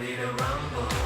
ready to rumble.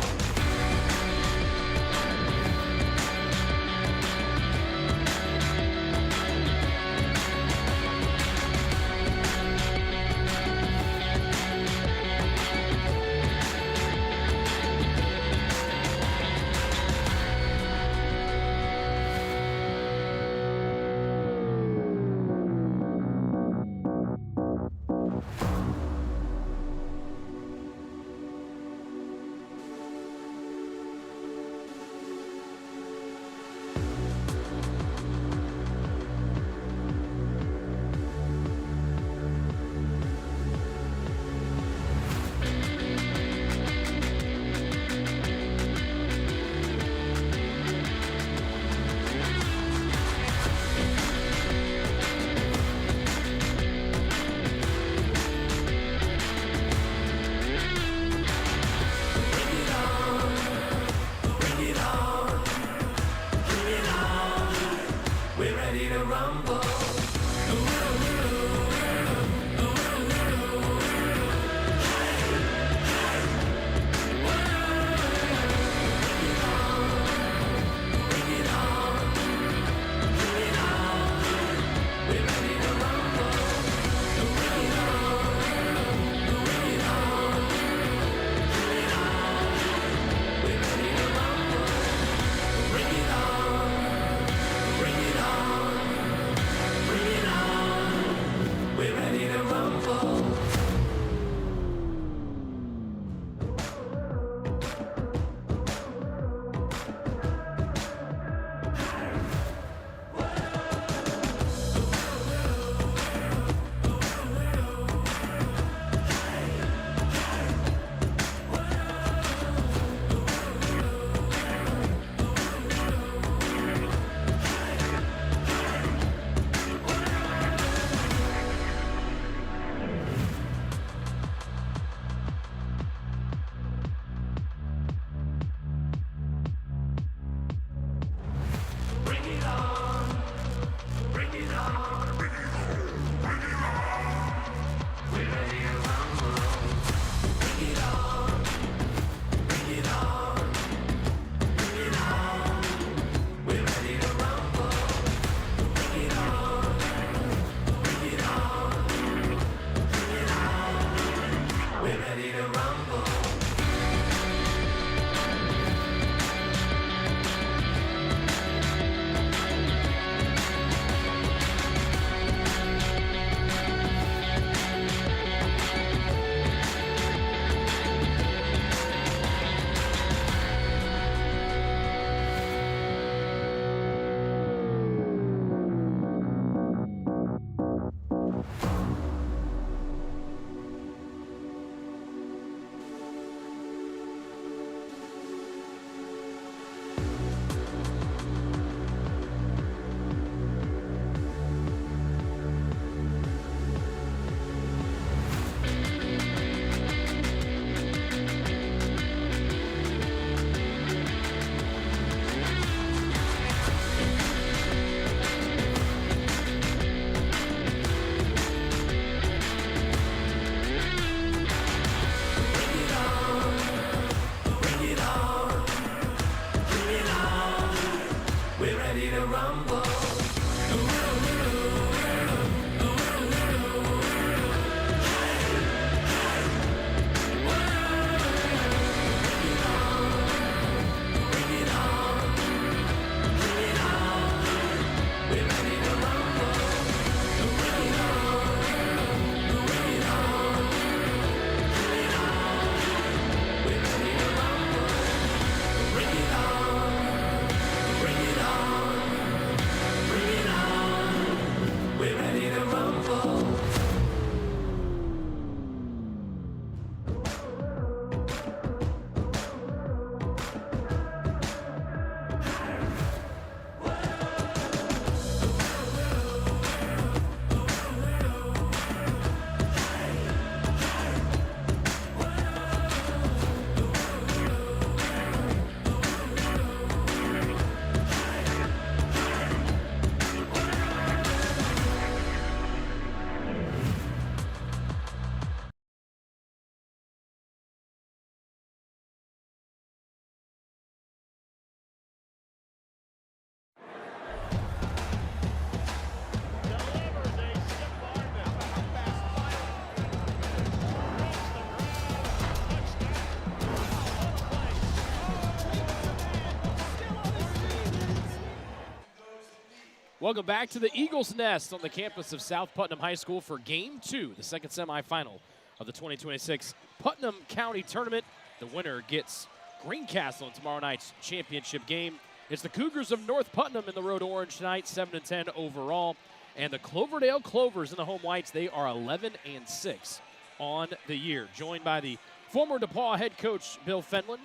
Welcome back to the Eagles Nest on the campus of South Putnam High School for Game 2, the second semifinal of the 2026 Putnam County Tournament. The winner gets Greencastle in tomorrow night's championship game. It's the Cougars of North Putnam in the Road Orange tonight, 7-10 overall. And the Cloverdale Clovers in the home whites, they are 11-6 on the year. Joined by the former DePaul head coach, Bill Fenlon.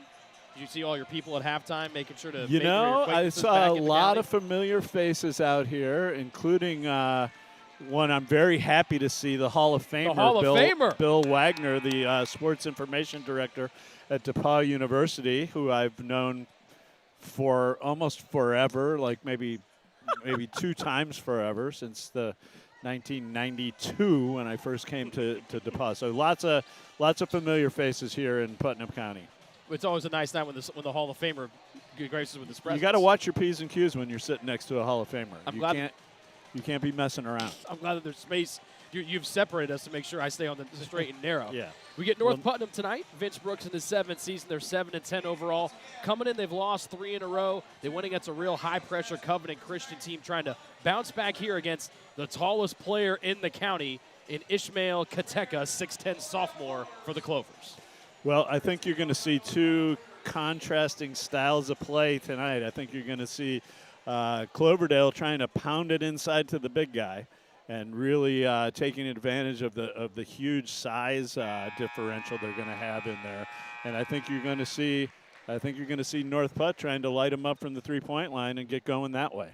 Did you see all your people at halftime making sure to You know, I saw a lot of familiar faces out here, including one I'm very happy to see, the Hall of Famer, Bill Wagner, the sports information director at DePaul University, who I've known for almost forever, like maybe 2 times forever, since the 1992 when I first came to DePaul. So lots of familiar faces here in Putnam County. It's always a nice night when the Hall of Famer graces with his presence. You got to watch your P's and Q's when you're sitting next to a Hall of Famer. You can't be messing around. I'm glad that there's space. You've separated us to make sure I stay on the straight and narrow. Yeah. We get North Putnam tonight. Vince Brooks in his 7th season. They're 7-10 overall. Coming in, they've lost 3 in a row. They went against a real high-pressure Covenant Christian team trying to bounce back here against the tallest player in the county in Ishmael Kateka, 6'10 sophomore for the Clovers. Well, I think you're going to see 2 contrasting styles of play tonight. I think you're going to see Cloverdale trying to pound it inside to the big guy and really taking advantage of the huge size differential they're going to have in there. And I think you're going to see North Putt trying to light them up from the 3-point line and get going that way.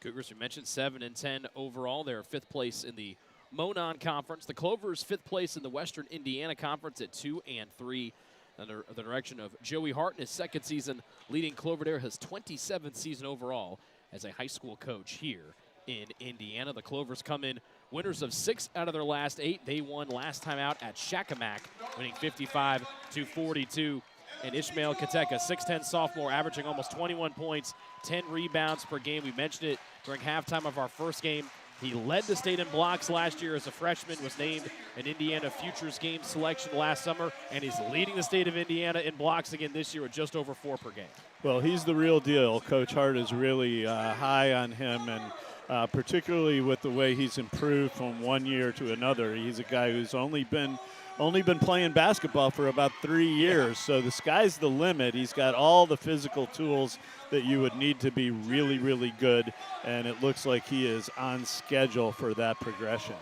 Cougars, you mentioned 7-10 overall. They're 5th place in the Monon Conference. The Clovers 5th place in the Western Indiana Conference at 2-3. Under the direction of Joey Hart in his 2nd season, leading Cloverdale, his 27th season overall as a high school coach here in Indiana. The Clovers come in winners of 6 out of their last 8. They won last time out at Shakamak, winning 55-42. And Ishmael Kateka, 6'10 sophomore, averaging almost 21 points, 10 rebounds per game. We mentioned it during halftime of our first game. He led the state in blocks last year as a freshman, was named an Indiana Futures Game selection last summer, and he's leading the state of Indiana in blocks again this year with just over 4 per game. Well, he's the real deal. Coach Hart is really high on him, and particularly with the way he's improved from one year to another. He's a guy who's only been playing basketball for about 3 years, so the sky's the limit. He's got all the physical tools that you would need to be really, really good, and it looks like he is on schedule for that progression.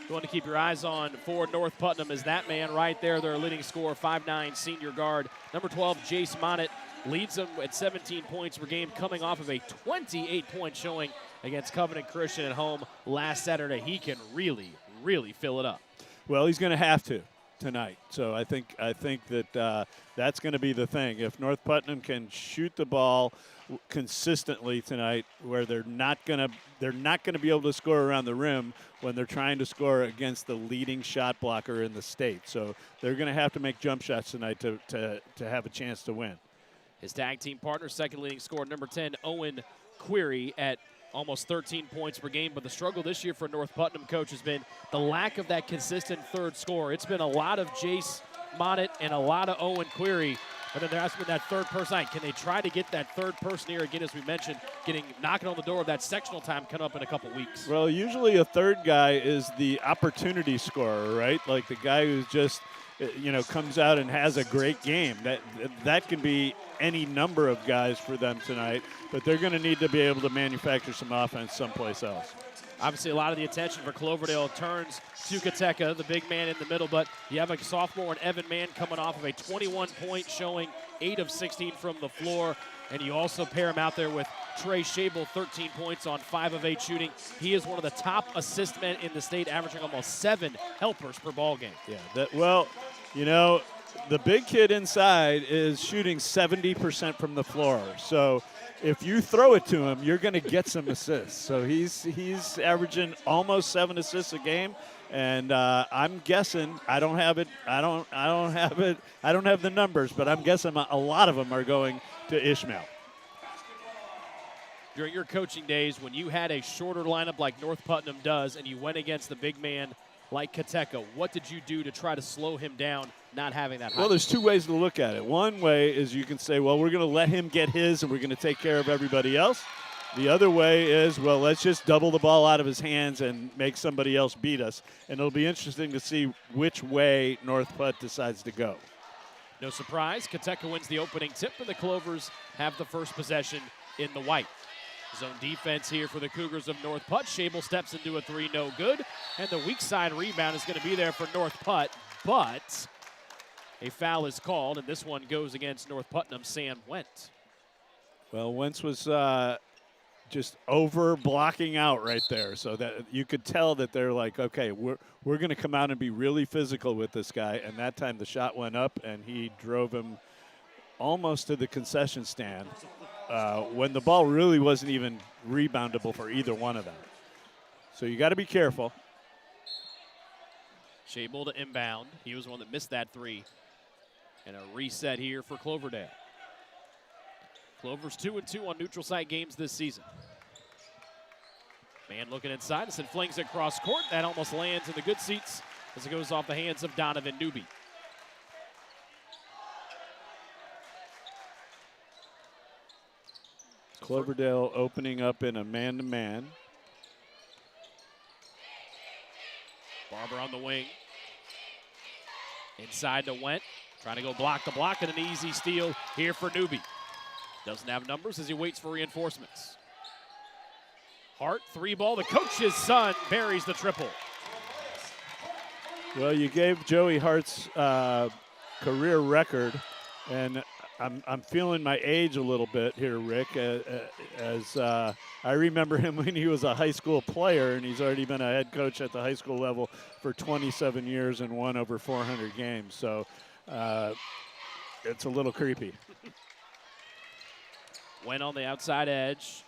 You want to keep your eyes on for North Putnam is that man right there, their leading scorer, 5'9", senior guard. Number 12, Jace Monett, leads them at 17 points per game, coming off of a 28-point showing against Covenant Christian at home last Saturday. He can really, really fill it up. Well, he's going to have to tonight. So I think that that's going to be the thing. If North Putnam can shoot the ball consistently tonight, where they're not going to be able to score around the rim when they're trying to score against the leading shot blocker in the state. So they're going to have to make jump shots tonight to have a chance to win. His tag team partner, second leading scorer, number 10, Owen Query, at almost 13 points per game. But the struggle this year for North Putnam, coach, has been the lack of that consistent third scorer. It's been a lot of Jace Monett and a lot of Owen Query. But then there has been that third person. Can they try to get that third person here again, as we mentioned, knocking on the door of that sectional time coming up in a couple weeks? Well, usually a third guy is the opportunity scorer, right? Like the guy who's just, comes out and has a great game. That can be any number of guys for them tonight, but they're going to need to be able to manufacture some offense someplace else. Obviously, a lot of the attention for Cloverdale turns to Kateka, the big man in the middle, but you have a sophomore and Evan Mann coming off of a 21-point showing, 8 of 16 from the floor, and you also pair him out there with Trey Shable, 13 points on 5 of 8 shooting. He is one of the top assist men in the state, averaging almost 7 helpers per ball game. Yeah, the big kid inside is shooting 70% from the floor, so if you throw it to him, you're going to get some assists. So he's averaging almost 7 assists a game, and I'm guessing I don't have the numbers, but I'm guessing a lot of them are going to Ishmael. During your coaching days, when you had a shorter lineup like North Putnam does, and you went against the big man like Kateka, what did you do to try to slow him down, not having that high? Well, there's 2 ways to look at it. One way is you can say, well, we're going to let him get his and we're going to take care of everybody else. The other way is, well, let's just double the ball out of his hands and make somebody else beat us. And it'll be interesting to see which way North Putt decides to go. No surprise, Kateka wins the opening tip, and the Clovers have the first possession in the white. Zone defense here for the Cougars of North Putt. Shable steps into a three, no good. And the weak side rebound is going to be there for North Putt, but a foul is called, and this one goes against North Putnam, Sam Wentz. Well, Wentz was just over blocking out right there, so that you could tell that they're like, okay, we're going to come out and be really physical with this guy. And that time the shot went up, and he drove him almost to the concession stand when the ball really wasn't even reboundable for either one of them. So you got to be careful. Shable to inbound. He was the one that missed that three. And a reset here for Cloverdale. Clovers 2-2 on neutral site games this season. Man looking inside, and flings it cross court. That almost lands in the good seats as it goes off the hands of Donovan Newby. Cloverdale opening up in a man-to-man. Barber on the wing. Inside to Went. Trying to go block to block, and an easy steal here for Newby. Doesn't have numbers as he waits for reinforcements. Hart, three ball. The coach's son buries the triple. Well, you gave Joey Hart's career record, and I'm feeling my age a little bit here, Rick, as I remember him when he was a high school player, and he's already been a head coach at the high school level for 27 years and won over 400 games. So it's a little creepy. Went on the outside edge.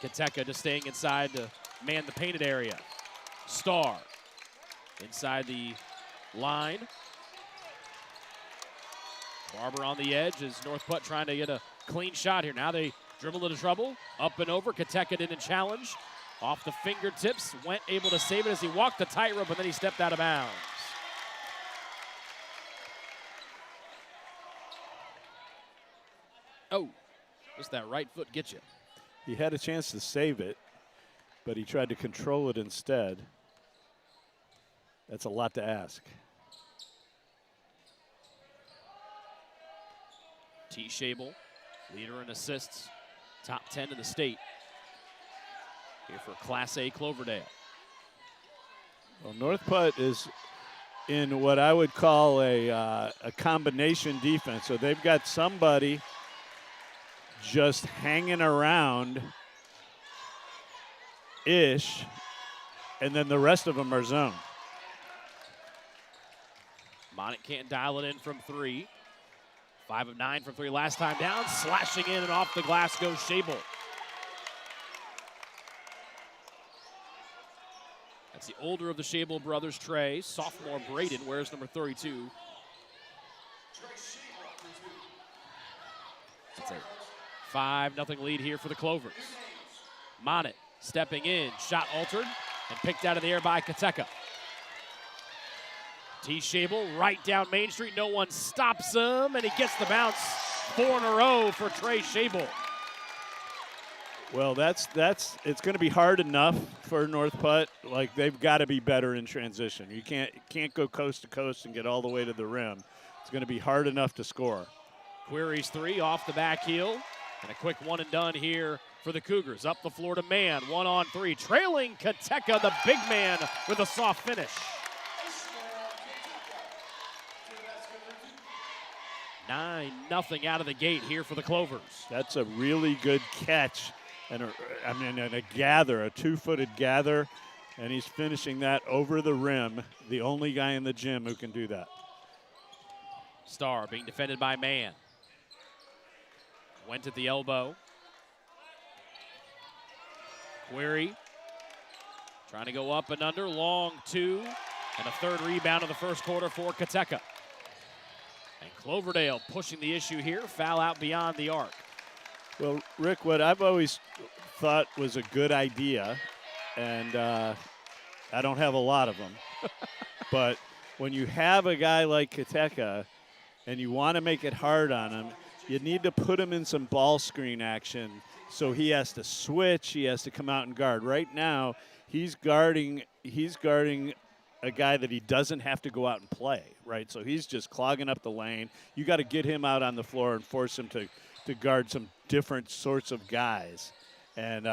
Kateka just staying inside to man the painted area. Starr inside the line. Barber on the edge as North Putt trying to get a clean shot here. Now they dribble into trouble. Up and over. Kateka didn't challenge. Off the fingertips. Went able to save it as he walked the tightrope, and then he stepped out of bounds. Oh, just that right foot gets you. He had a chance to save it, but he tried to control it instead. That's a lot to ask. T. Shable, leader in assists, top 10 in the state. Here for Class A Cloverdale. Well, North Putt is in what I would call a combination defense. So they've got somebody just hanging around-ish, and then the rest of them are zone. Monick can't dial it in from three. 5 of 9 from three last time down. Slashing in and off the glass goes Shable. That's the older of the Shable brothers, Trey. Sophomore Braden wears number 32. That's a 5-0 lead here for the Clovers. Monick stepping in, shot altered, and picked out of the air by Kateka. T. Shable right down Main Street. No one stops him, and he gets the bounce. 4 in a row for Trey Shable. Well, it's going to be hard enough for North Putt. Like, they've got to be better in transition. You can't go coast to coast and get all the way to the rim. It's going to be hard enough to score. Query's three off the back heel, and a quick one and done here for the Cougars. Up the floor to Mann, 1-on-3. Trailing Kateka, the big man, with a soft finish. 9-0 out of the gate here for the Clovers. That's a really good catch, and a 2-footed gather, and he's finishing that over the rim. The only guy in the gym who can do that. Starr being defended by Mann. Went at the elbow. Query trying to go up and under. Long two, and a third rebound of the first quarter for Kateka. And Cloverdale pushing the issue here. Foul out beyond the arc. Well, Rick, what I've always thought was a good idea, and I don't have a lot of them, but when you have a guy like Kateka and you want to make it hard on him, you need to put him in some ball screen action. So he has to switch. He has to come out and guard. Right now, he's guarding a guy that he doesn't have to go out and play, right? So he's just clogging up the lane. You got to get him out on the floor and force him to guard some different sorts of guys, and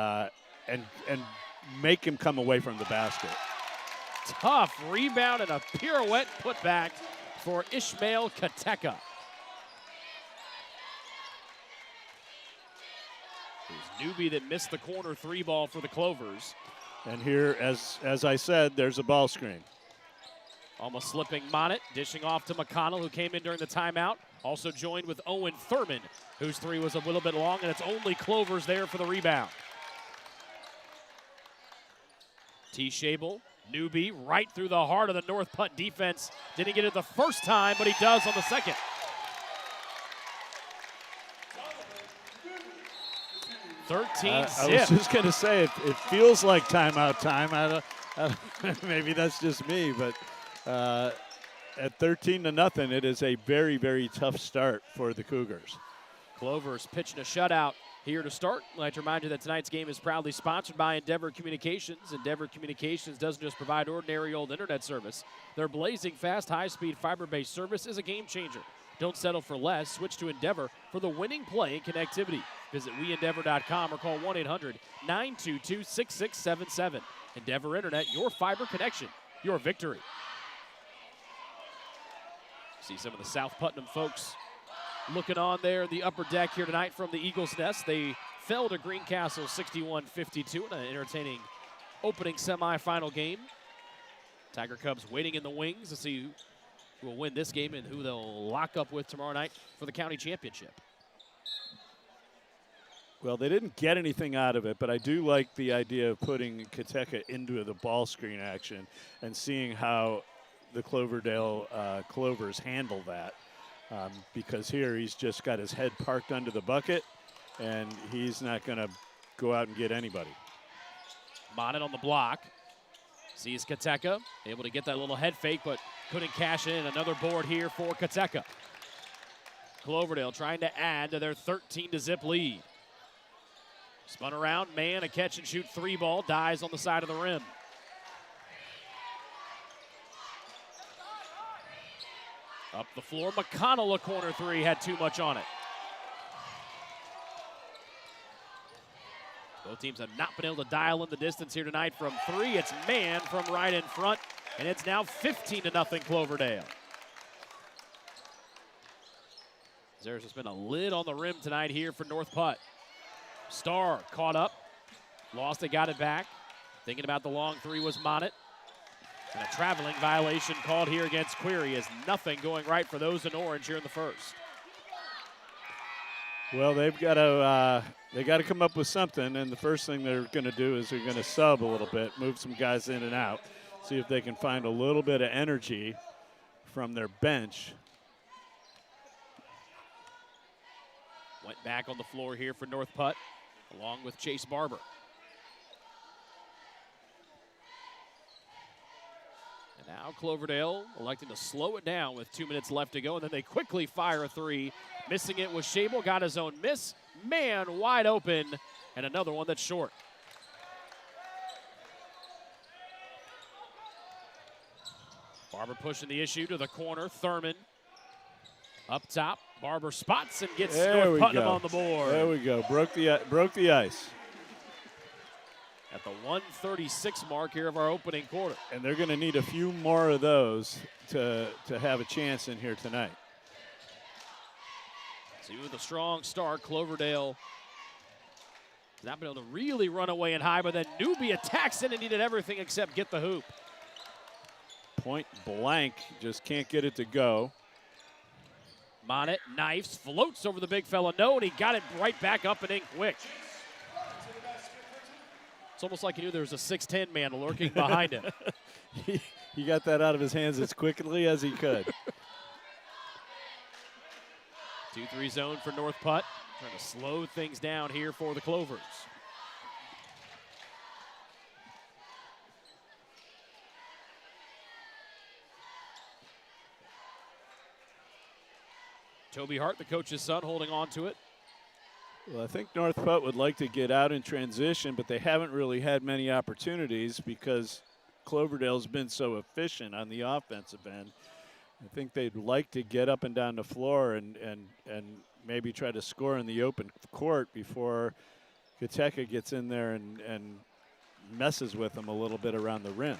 make him come away from the basket. Tough rebound and a pirouette put back for Ishmael Kateka. It was Newby that missed the corner 3 ball for the Clovers. And here, as I said, there's a ball screen. Almost slipping Monette, dishing off to McConnell, who came in during the timeout. Also joined with Owen Thurman, whose 3 was a little bit long, and it's only Clovers there for the rebound. T. Shable, Newby, right through the heart of the North Putt defense. Didn't get it the first time, but he does on the second. I was just going to say, it feels like timeout time. I don't, maybe that's just me, but at 13-0, it is a very, very tough start for the Cougars. Clovers pitching a shutout here to start. I'd like to remind you that tonight's game is proudly sponsored by Endeavor Communications. Endeavor Communications doesn't just provide ordinary old internet service. Their blazing fast, high-speed, fiber-based service is a game changer. Don't settle for less. Switch to Endeavor for the winning play and connectivity. Visit WeEndeavor.com or call 1-800-922-6677. Endeavor Internet, your fiber connection, your victory. See some of the South Putnam folks looking on there in the upper deck here tonight from the Eagles' Nest. They fell to Greencastle 61-52 in an entertaining opening semifinal game. Tiger Cubs waiting in the wings to see who will win this game and who they'll lock up with tomorrow night for the county championship. Well, they didn't get anything out of it, but I do like the idea of putting Kateka into the ball screen action and seeing how the Cloverdale Clovers handle that. Because here he's just got his head parked under the bucket, and he's not going to go out and get anybody. Monette on the block. Sees Kateka, able to get that little head fake, but couldn't cash in. Another board here for Kateka. Cloverdale trying to add to their 13-0 lead. Spun around, man, a catch-and-shoot 3 ball, dies on the side of the rim. Up the floor, McConnell, a corner 3, had too much on it. Both teams have not been able to dial in the distance here tonight from 3. It's man from right in front, and it's now 15-0 Cloverdale. There's just been a lid on the rim tonight here for North Putt. Starr caught up, lost it, got it back. Thinking about the long 3 was Monette. And a traveling violation called here against Query, as nothing going right for those in orange here in the first. Well, they got to come up with something, and the first thing they're going to do is they're going to sub a little bit, move some guys in and out, see if they can find a little bit of energy from their bench. Went back on the floor here for North Putt, along with Chase Barber. And now Cloverdale electing to slow it down with 2 minutes left to go, and then they quickly fire a 3. Missing it was Shable, got his own miss. Man, wide open, and another one that's short. Barber pushing the issue to the corner. Thurman up top. Barber spots and gets North Putnam on the board. There we go. Broke the ice. At the 1:36 mark here of our opening quarter. And they're going to need a few more of those to have a chance in here tonight. See, with a strong start, Cloverdale has not been able to really run away and high, but then Newby attacks it and needed everything except get the hoop. Point blank, just can't get it to go. Monette knifes, floats over the big fella. No, and he got it right back up and in quick. It's almost like he knew there was a 6'10" man lurking behind him. He got that out of his hands as quickly as he could. 2-3 zone for North Putt. Trying to slow things down here for the Clovers. Toby Hart, the coach's son, holding on to it. Well, I think North Putt would like to get out in transition, but they haven't really had many opportunities because Cloverdale's been so efficient on the offensive end. I think they'd like to get up and down the floor and maybe try to score in the open court before Kateka gets in there and messes with them a little bit around the rim.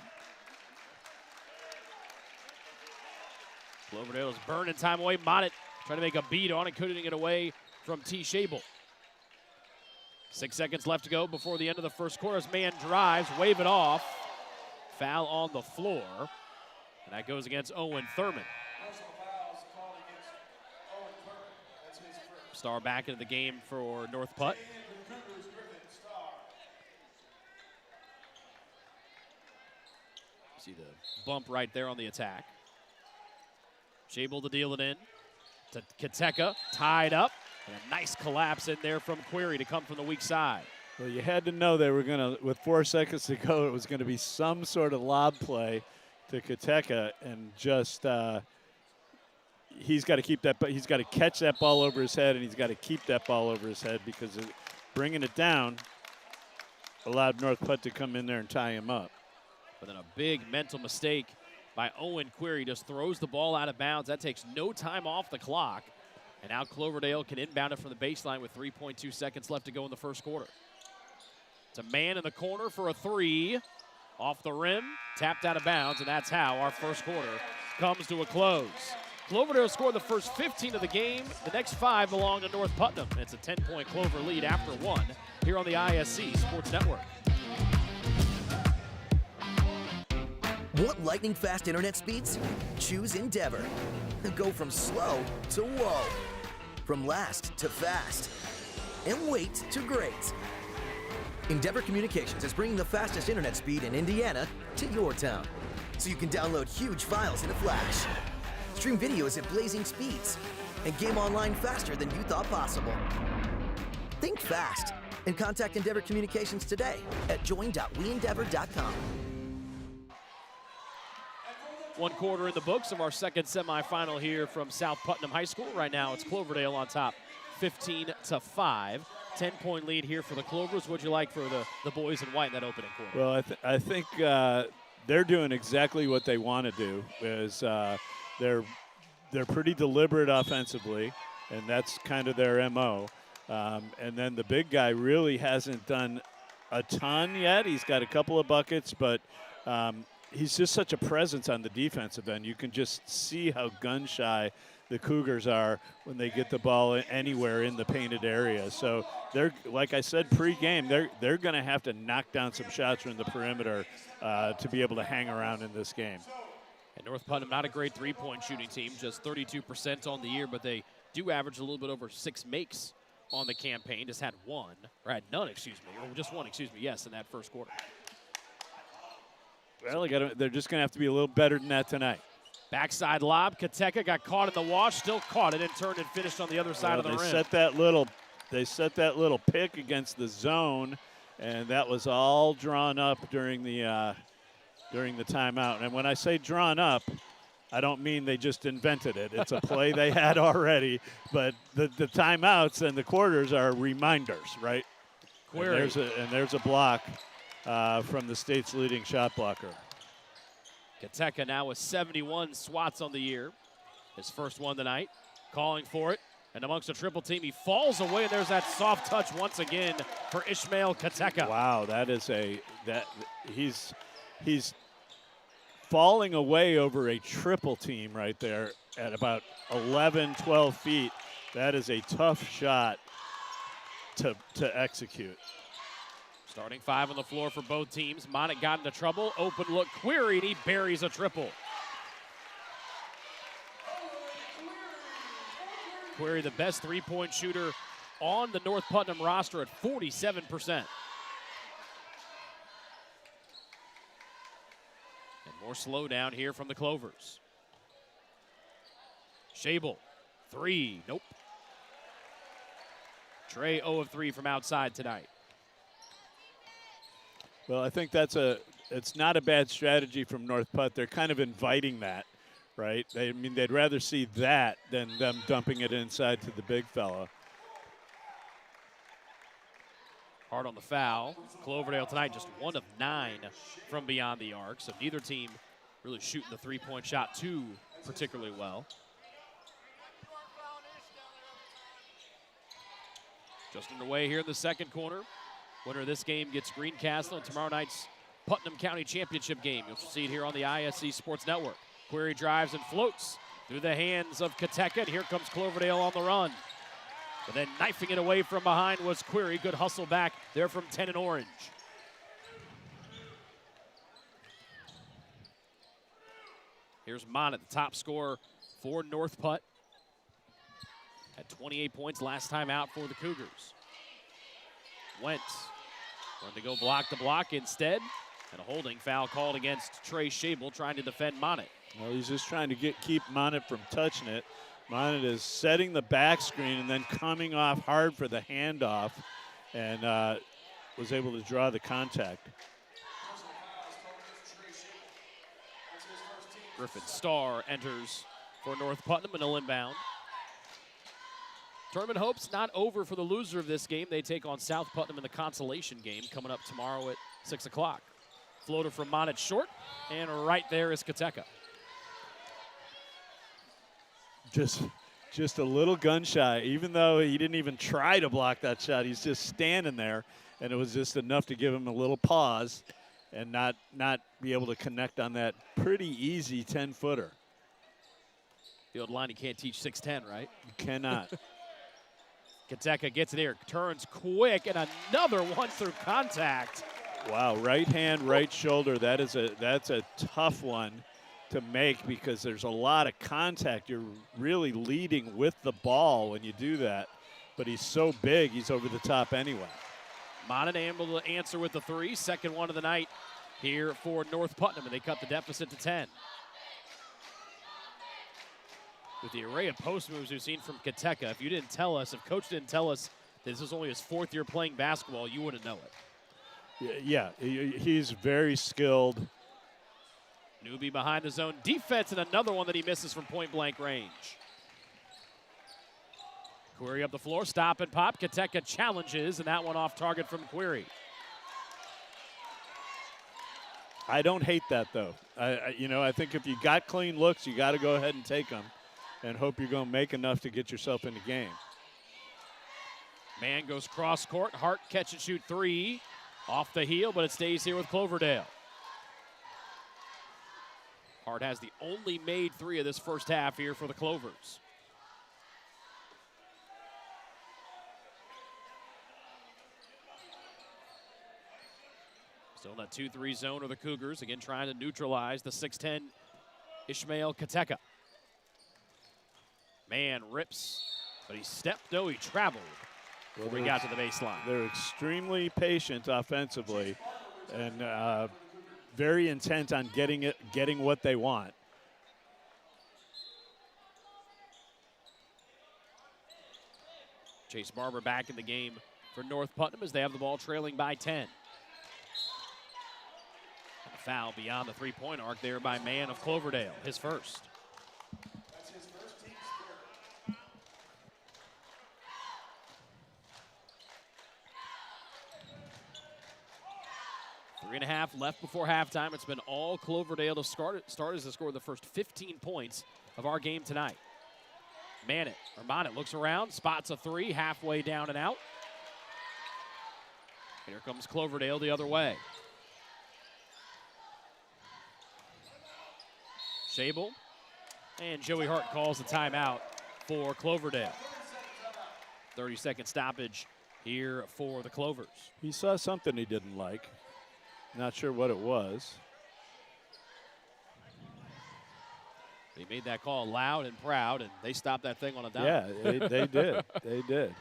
Cloverdale's burning time away. Monnett trying to make a beat on it, couldn't get away from T. Shable. 6 seconds left to go before the end of the first quarter. As man drives, wave it off. Foul on the floor. And that goes against Owen Thurman. Star back into the game for North Putt. See the bump right there on the attack. Shable to deal it in to Kateka, tied up. And a nice collapse in there from Query to come from the weak side. Well, you had to know they were going to, with 4 seconds to go, it was going to be some sort of lob play to Kateka, and just he's got to keep that. He's got to catch that ball over his head, and he's got to keep that ball over his head because bringing it down allowed North Putt to come in there and tie him up. But then a big mental mistake by Owen Query, just throws the ball out of bounds. That takes no time off the clock. And now Cloverdale can inbound it from the baseline with 3.2 seconds left to go in the first quarter. It's a man in the corner for a three. Off the rim, tapped out of bounds, and that's how our first quarter comes to a close. Cloverdale scored the first 15 of the game. The next 5 belong to North Putnam. It's a 10-point Clover lead after 1 here on the ISC Sports Network. Want lightning-fast internet speeds? Choose Endeavor. Go from slow to whoa. From last to fast. And wait to great. Endeavor Communications is bringing the fastest internet speed in Indiana to your town. So you can download huge files in a flash. Stream videos at blazing speeds. And game online faster than you thought possible. Think fast and contact Endeavor Communications today at join.weendeavor.com. 1 quarter in the books of our second semifinal here from South Putnam High School. Right now it's Cloverdale on top, 15-5. 10-point lead here for the Clovers. What'd you like for the boys in white in that opening quarter? Well, I think they're doing exactly what they want to do. Is they're pretty deliberate offensively, and that's kind of their MO. And then the big guy really hasn't done a ton yet. He's got a couple of buckets, but he's just such a presence on the defensive end. You can just see how gun-shy the Cougars are when they get the ball anywhere in the painted area. So they're, like I said pre-game, they're going to have to knock down some shots from the perimeter to be able to hang around in this game. And North Putnam, not a great three-point shooting team, just 32% on the year, but they do average a little bit over 6 makes on the campaign. Just had none, excuse me, or just one, excuse me, yes, in that first quarter. Well, they're just going to have to be a little better than that tonight. Backside lob, Kateka got caught in the wash, still caught it and turned and finished on the other side of the rim. They set that little pick against the zone, and that was all drawn up during the timeout. And when I say drawn up, I don't mean they just invented it. It's a play they had already, but the timeouts and the quarters are reminders, right? Query. And there's a block from the state's leading shot blocker. Kateka now with 71 swats on the year. His first one tonight, calling for it. And amongst a triple team, he falls away, and there's that soft touch once again for Ishmael Kateka. Wow, he's falling away over a triple team right there at about 11, 12 feet. That is a tough shot to execute. Starting 5 on the floor for both teams. Monnett got into trouble. Open look, Query, and he buries a triple. Query, the best three-point shooter on the North Putnam roster at 47%. And more slowdown here from the Clovers. Shable, 3, nope. Trey 0 of 3 from outside tonight. Well, I think it's not a bad strategy from North Putt. They're kind of inviting that right? I mean, they'd rather see that than them dumping it inside to the big fella. Hard on the foul. Cloverdale tonight just 1 of 9 from beyond the arc, so neither team really shooting the three-point shot too particularly well. Just underway here in the second quarter. Winner of this game gets Greencastle in tomorrow night's Putnam County Championship game. You'll see it here on the ISC Sports Network. Query drives and floats through the hands of Kateka, and here comes Cloverdale on the run. But then knifing it away from behind was Query. Good hustle back there from 10 and orange. Here's Monnett, the top scorer for North Putt. Had 28 points last time out for the Cougars. Wentz wanted to go block the block instead, and a holding foul called against Trey Shable trying to defend Monnett. Well, he's just trying to keep Monnett from touching it. Monnett is setting the back screen and then coming off hard for the handoff, and was able to draw the contact. Griffin Starr enters for North Putnam and a inbound. Tournament hopes not over for the loser of this game. They take on South Putnam in the consolation game coming up tomorrow at 6 o'clock. Floater from Monnett short, and right there is Kateka. Just a little gun shy. Even though he didn't even try to block that shot, he's just standing there, and it was just enough to give him a little pause and not be able to connect on that pretty easy 10-footer. The old line, you can't teach 6'10", right? You cannot. Kateka gets it here, turns quick, and another one through contact. Wow, right hand, right shoulder. That's a tough one to make because there's a lot of contact. You're really leading with the ball when you do that. But he's so big, he's over the top anyway. Monnett able to answer with the three. Second one of the night here for North Putnam, and they cut the deficit to 10. With the array of post moves we've seen from Kateka, if you didn't tell us, if Coach didn't tell us that this is only his 4th year playing basketball, you wouldn't know it. Yeah, he's very skilled. Newby behind the zone defense, and another one that he misses from point-blank range. Query up the floor, stop and pop. Kateka challenges, and that one off target from Query. I don't hate that, though. I think if you got clean looks, you got to go ahead and take them and hope you're going to make enough to get yourself in the game. Man goes cross court. Hart catch and shoot three. Off the heel, but it stays here with Cloverdale. Hart has the only made three of this first half here for the Clovers. Still in that 2-3 zone of the Cougars. Again, trying to neutralize the 6'10 Ishmael Kateka. Man rips, but he stepped, no, he traveled before he got to the baseline. They're extremely patient offensively and very intent on getting what they want. Chase Barber back in the game for North Putnam as they have the ball trailing by 10. And a foul beyond the three-point arc there by Man of Cloverdale, his first. That's his first team spare. 3.5 left before halftime. It's been all Cloverdale to start as to score the first 15 points of our game tonight. Monnett looks around, spots a three, halfway down and out. Here comes Cloverdale the other way. Shable, and Joey Hart calls the timeout for Cloverdale. 30-second stoppage here for the Clovers. He saw something he didn't like. Not sure what it was. He made that call loud and proud, and they stopped that thing on a dime. Yeah, they did. They did.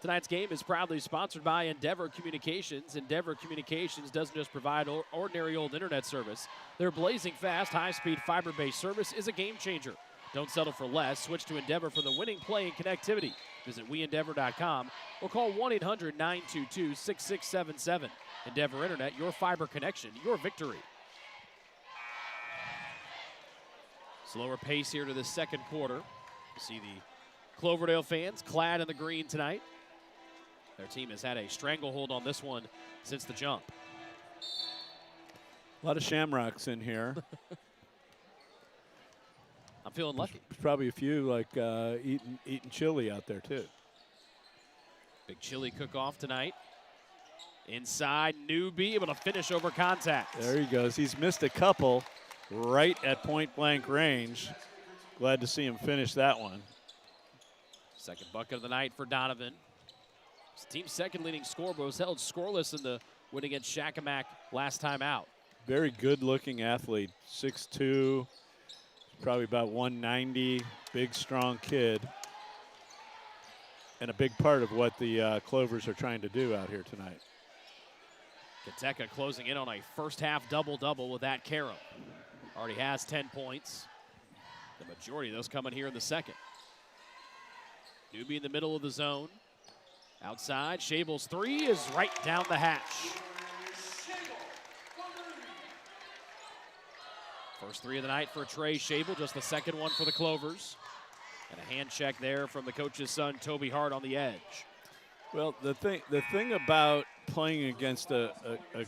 Tonight's game is proudly sponsored by Endeavor Communications. Endeavor Communications doesn't just provide ordinary old internet service. Their blazing fast, high-speed, fiber-based service is a game changer. Don't settle for less. Switch to Endeavor for the winning play and connectivity. Visit WeEndeavor.com or call 1-800-922-6677. Endeavor Internet, your fiber connection, your victory. Slower pace here to the second quarter. You see the Cloverdale fans clad in the green tonight. Their team has had a stranglehold on this one since the jump. A lot of shamrocks in here. I'm feeling lucky. There's probably a few like eating chili out there too. Big chili cook-off tonight. Inside, Newby able to finish over contact. There he goes. He's missed a couple right at point-blank range. Glad to see him finish that one. Second bucket of the night for Donovan. His team's second leading scorer, but was held scoreless in the win against Shakamak last time out. Very good-looking athlete, 6'2", probably about 190, big, strong kid. And a big part of what the Clovers are trying to do out here tonight. Kiteka closing in on a first-half double-double with that Caro. Already has 10 points. The majority of those coming here in the second. Newby in the middle of the zone. Outside, Shable's three is right down the hatch. First three of the night for Trey Shable, just the second one for the Clovers. And a hand check there from the coach's son, Toby Hart, on the edge. Well, the thing about playing against a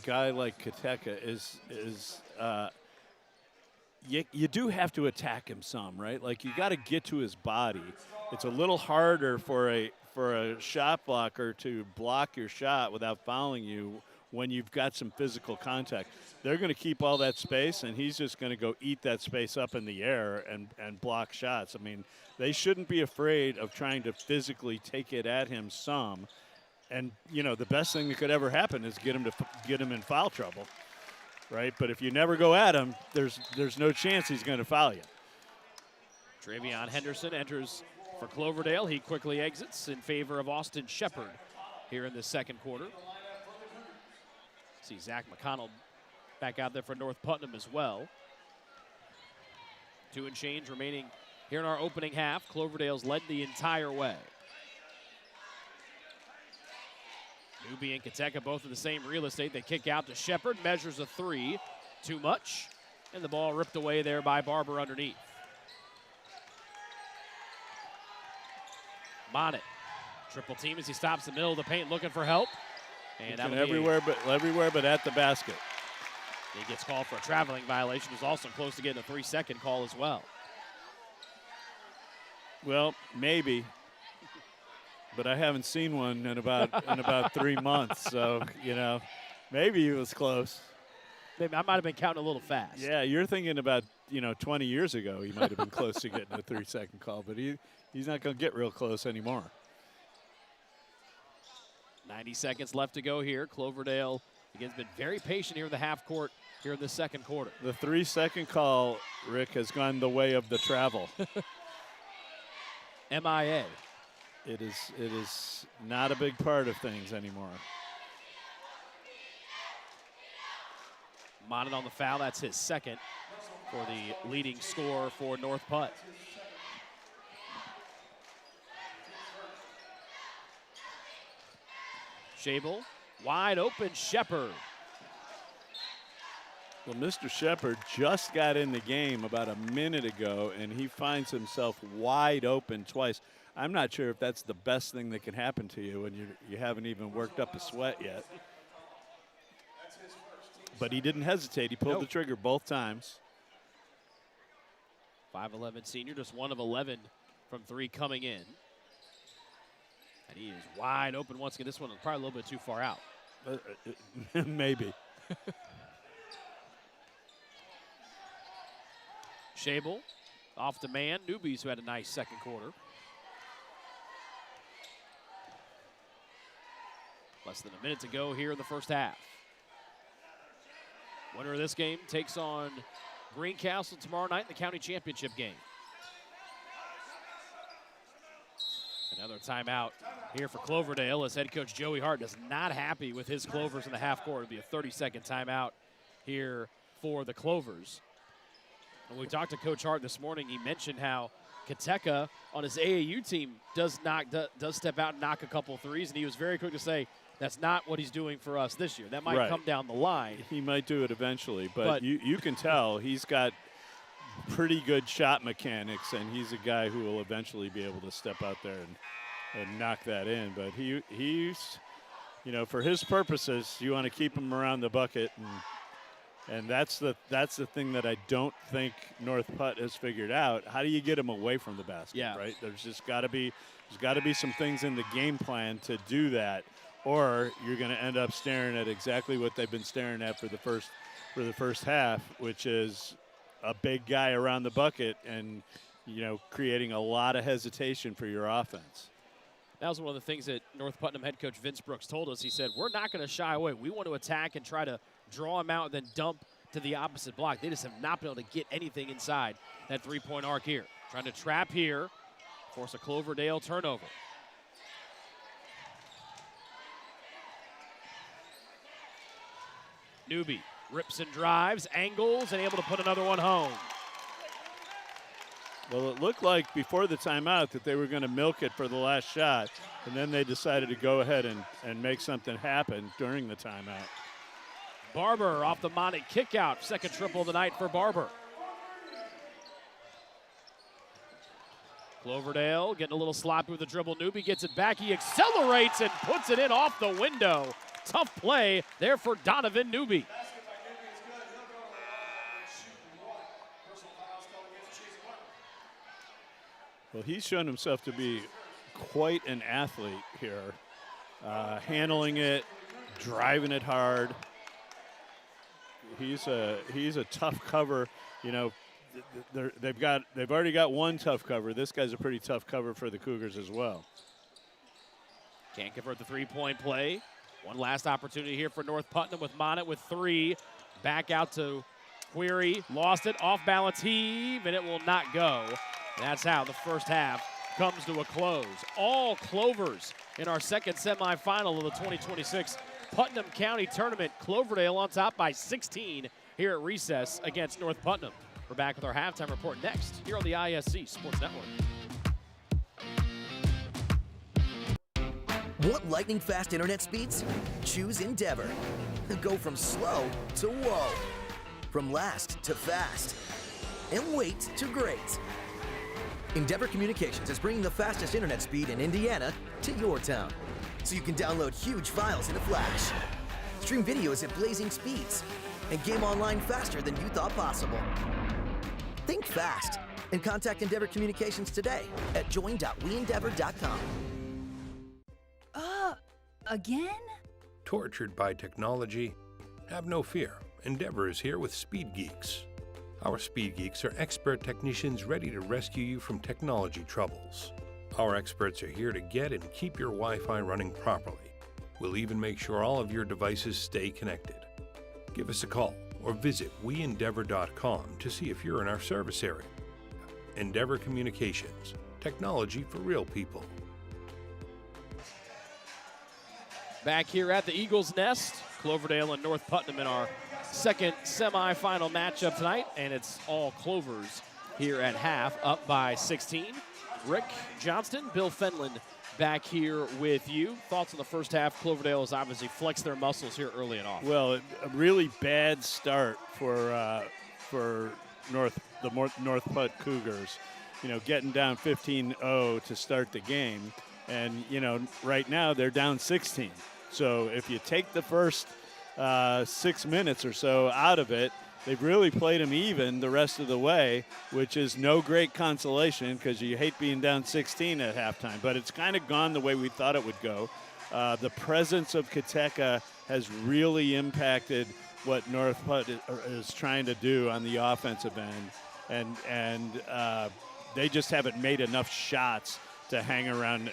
guy like Kiteka is you do have to attack him some, right? Like, you got to get to his body. It's a little harder for a shot blocker to block your shot without fouling you when you've got some physical contact. They're going to keep all that space, and he's just going to go eat that space up in the air and block shots. I mean, they shouldn't be afraid of trying to physically take it at him some. And, you know, the best thing that could ever happen is get him in foul trouble, right? But if you never go at him, there's no chance he's going to foul you. Travion Henderson enters for Cloverdale. He quickly exits in favor of Austin Shepard here in the second quarter. See Zach McConnell back out there for North Putnam as well. 2 and change remaining here in our opening half. Cloverdale's led the entire way. Newby and Kiteka both in the same real estate. They kick out to Shepard, measures a three, too much, and the ball ripped away there by Barber underneath. Monnet, triple team as he stops in the middle of the paint looking for help. And everywhere but at the basket. He gets called for a traveling violation. He's also close to getting a 3-second call as well. Well, maybe. But I haven't seen one in about 3 months. So, you know, maybe he was close. Maybe I might have been counting a little fast. Yeah, you're thinking about, 20 years ago he might have been close to getting a 3-second call, but he's not going to get real close anymore. 90 seconds left to go here. Cloverdale, again, has been very patient here in the half court here in the second quarter. The 3-second call, Rick, has gone the way of the travel. MIA. It is not a big part of things anymore. Monnet on the foul. That's his second for the leading scorer for North Putt. Shable, wide open, Shepard. Well, Mr. Shepard just got in the game about a minute ago, and he finds himself wide open twice. I'm not sure if that's the best thing that can happen to you when you haven't even worked up a sweat yet. But he didn't hesitate. He pulled the trigger both times. 5'11" senior, just 1 of 11 from 3 coming in. And he is wide open once again. This one is probably a little bit too far out. Maybe. Shable off demand. Newby's who had a nice second quarter. Less than a minute to go here in the first half. Winner of this game takes on Greencastle tomorrow night in the county championship game. Another timeout here for Cloverdale as head coach Joey Hart is not happy with his Clovers in the half court. It'll be a 30-second timeout here for the Clovers. When we talked to Coach Hart this morning, he mentioned how Kiteka on his AAU team does step out and knock a couple threes, and he was very quick to say that's not what he's doing for us this year. That might come down the line. He might do it eventually, but you can tell he's got pretty good shot mechanics, and he's a guy who will eventually be able to step out there and knock that in. But he's, you know, for his purposes, you want to keep him around the bucket, and that's the thing that I don't think North Putt has figured out. How do you get him away from the basket? Yeah. Right. There's got to be some things in the game plan to do that, or you're going to end up staring at exactly what they've been staring at for the first half, which is a big guy around the bucket and, you know, creating a lot of hesitation for your offense. That was one of the things that North Putnam head coach Vince Brooks told us. He said, we're not going to shy away. We want to attack and try to draw him out and then dump to the opposite block. They just have not been able to get anything inside that three-point arc here. Trying to trap here, force a Cloverdale turnover. Newby rips and drives, angles, and able to put another one home. Well, it looked like before the timeout that they were going to milk it for the last shot, and then they decided to go ahead and make something happen during the timeout. Barber off the Monty kick out. Second triple of the night for Barber. Cloverdale getting a little sloppy with the dribble. Newby gets it back. He accelerates and puts it in off the window. Tough play there for Donovan Newby. Well, he's shown himself to be quite an athlete here, handling it, driving it hard. He's a tough cover. You know, they've already got one tough cover. This guy's a pretty tough cover for the Cougars as well. Can't convert the three-point play. One last opportunity here for North Putnam with Monett with three. Back out to Query. Lost it. Off balance heave, and it will not go. That's how the first half comes to a close. All Clovers in our second semifinal of the 2026 Putnam County Tournament. Cloverdale on top by 16 here at recess against North Putnam. We're back with our halftime report next here on the ISC Sports Network. Want lightning-fast internet speeds? Choose Endeavor. Go from slow to whoa. From last to fast. And wait to great. Endeavor Communications is bringing the fastest internet speed in Indiana to your town, so you can download huge files in a flash, stream videos at blazing speeds, and game online faster than you thought possible. Think fast and contact Endeavor Communications today at join.weendeavor.com. Again? Tortured by technology? Have no fear. Endeavor is here with Speed Geeks. Our Speed Geeks are expert technicians ready to rescue you from technology troubles. Our experts are here to get and keep your Wi-Fi running properly. We'll even make sure all of your devices stay connected. Give us a call or visit weendeavor.com to see if you're in our service area. Endeavor Communications. Technology for real people. Back here at the Eagles Nest, Cloverdale and North Putnam in our second semifinal matchup tonight, and it's all Clovers here at half, up by 16. Rick Johnston, Bill Fenlon back here with you. Thoughts on the first half? Cloverdale has obviously flexed their muscles here early and often. Well, a really bad start for North Putt Cougars. You know, getting down 15-0 to start the game, and you know, right now they're down 16. So if you take the first 6 minutes or so out of it, they've really played them even the rest of the way, which is no great consolation because you hate being down 16 at halftime. But it's kind of gone the way we thought it would go. The presence of Kateka has really impacted what North Putt is trying to do on the offensive end, and they just haven't made enough shots to hang around.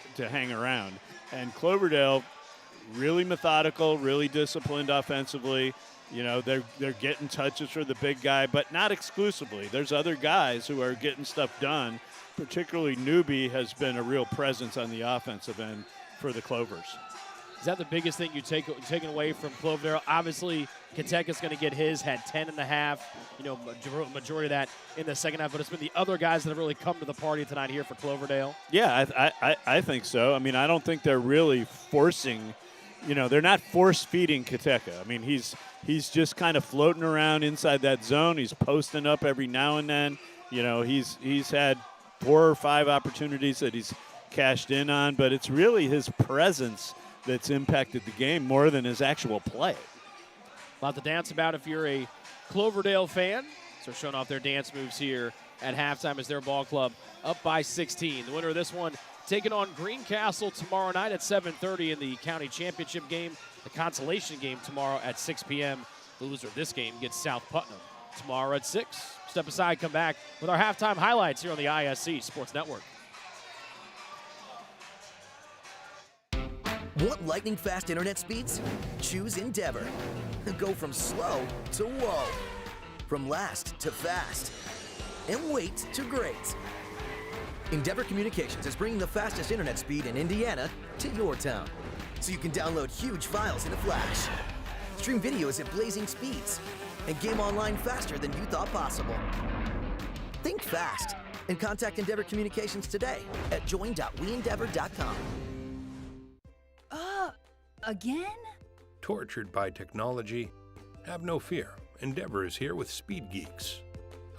And Cloverdale, really methodical, really disciplined offensively. You know, they're getting touches for the big guy, but not exclusively. There's other guys who are getting stuff done. Particularly Newby has been a real presence on the offensive end for the Clovers. Is that the biggest thing you taken away from Cloverdale? Obviously, Kateka's going to get his, had 10 and a half, you know, majority of that in the second half, but it's been the other guys that have really come to the party tonight here for Cloverdale. Yeah, I think so. I mean, I don't think they're really forcing, you know, they're not force-feeding Kateka. I mean, he's just kind of floating around inside that zone. He's posting up every now and then, You know, he's had 4 or 5 opportunities that he's cashed in on, but it's really his presence that's impacted the game more than his actual play. A lot to dance about if you're a Cloverdale fan. So showing off their dance moves here at halftime as their ball club up by 16. The winner of this one taking on Greencastle tomorrow night at 7:30 in the county championship game. The consolation game tomorrow at 6 p.m. The loser of this game gets South Putnam tomorrow at 6. Step aside, come back with our halftime highlights here on the ISC Sports Network. Want lightning-fast internet speeds? Choose Endeavor. Go from slow to whoa. From last to fast. And wait to great. Endeavor Communications is bringing the fastest internet speed in Indiana to your town, so you can download huge files in a flash, stream videos at blazing speeds, and game online faster than you thought possible. Think fast and contact Endeavor Communications today at join.weendeavor.com. Again? Tortured by technology? Have no fear. Endeavor is here with Speed Geeks.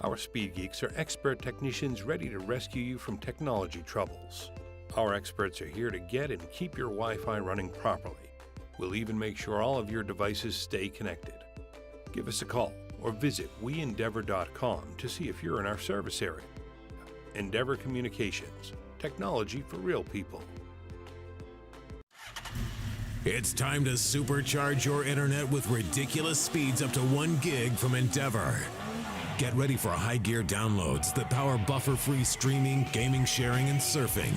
Our Speed Geeks are expert technicians ready to rescue you from technology troubles. Our experts are here to get and keep your Wi-Fi running properly. We'll even make sure all of your devices stay connected. Give us a call or visit weendeavor.com to see if you're in our service area. Endeavor Communications. Technology for real people. It's time to supercharge your internet with ridiculous speeds up to 1 gig from Endeavor. Get ready for high gear downloads that power buffer-free streaming, gaming, sharing, and surfing.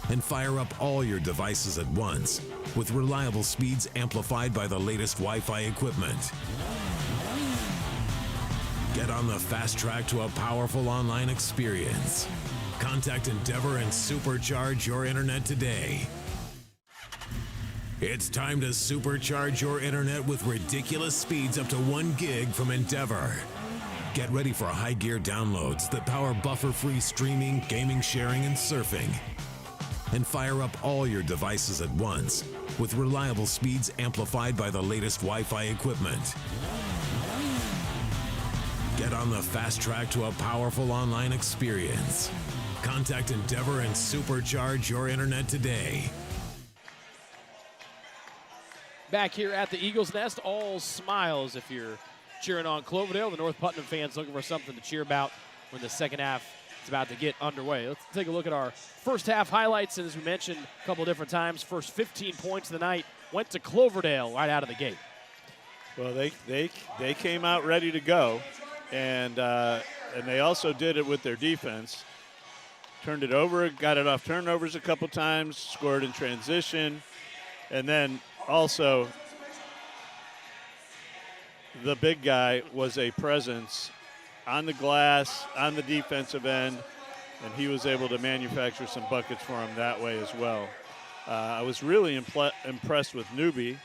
And fire up all your devices at once with reliable speeds amplified by the latest Wi-Fi equipment. Get on the fast track to a powerful online experience. Contact Endeavor and supercharge your internet today. It's time to supercharge your internet with ridiculous speeds up to 1 gig from Endeavor. Get ready for high gear downloads that power buffer-free streaming, gaming, sharing, and surfing. And fire up all your devices at once with reliable speeds amplified by the latest Wi-Fi equipment. Get on the fast track to a powerful online experience. Contact Endeavor and supercharge your internet today. Back here at the Eagles Nest, all smiles if you're cheering on Cloverdale. The North Putnam fans looking for something to cheer about when the second half is about to get underway. Let's take a look at our first half highlights. And as we mentioned a couple different times, first 15 points of the night went to Cloverdale right out of the gate. Well, they came out ready to go, and they also did it with their defense. Turned it over, got it off turnovers a couple times, scored in transition, and then also the big guy was a presence on the glass, on the defensive end, and he was able to manufacture some buckets for him that way as well. I was really impressed with Newby.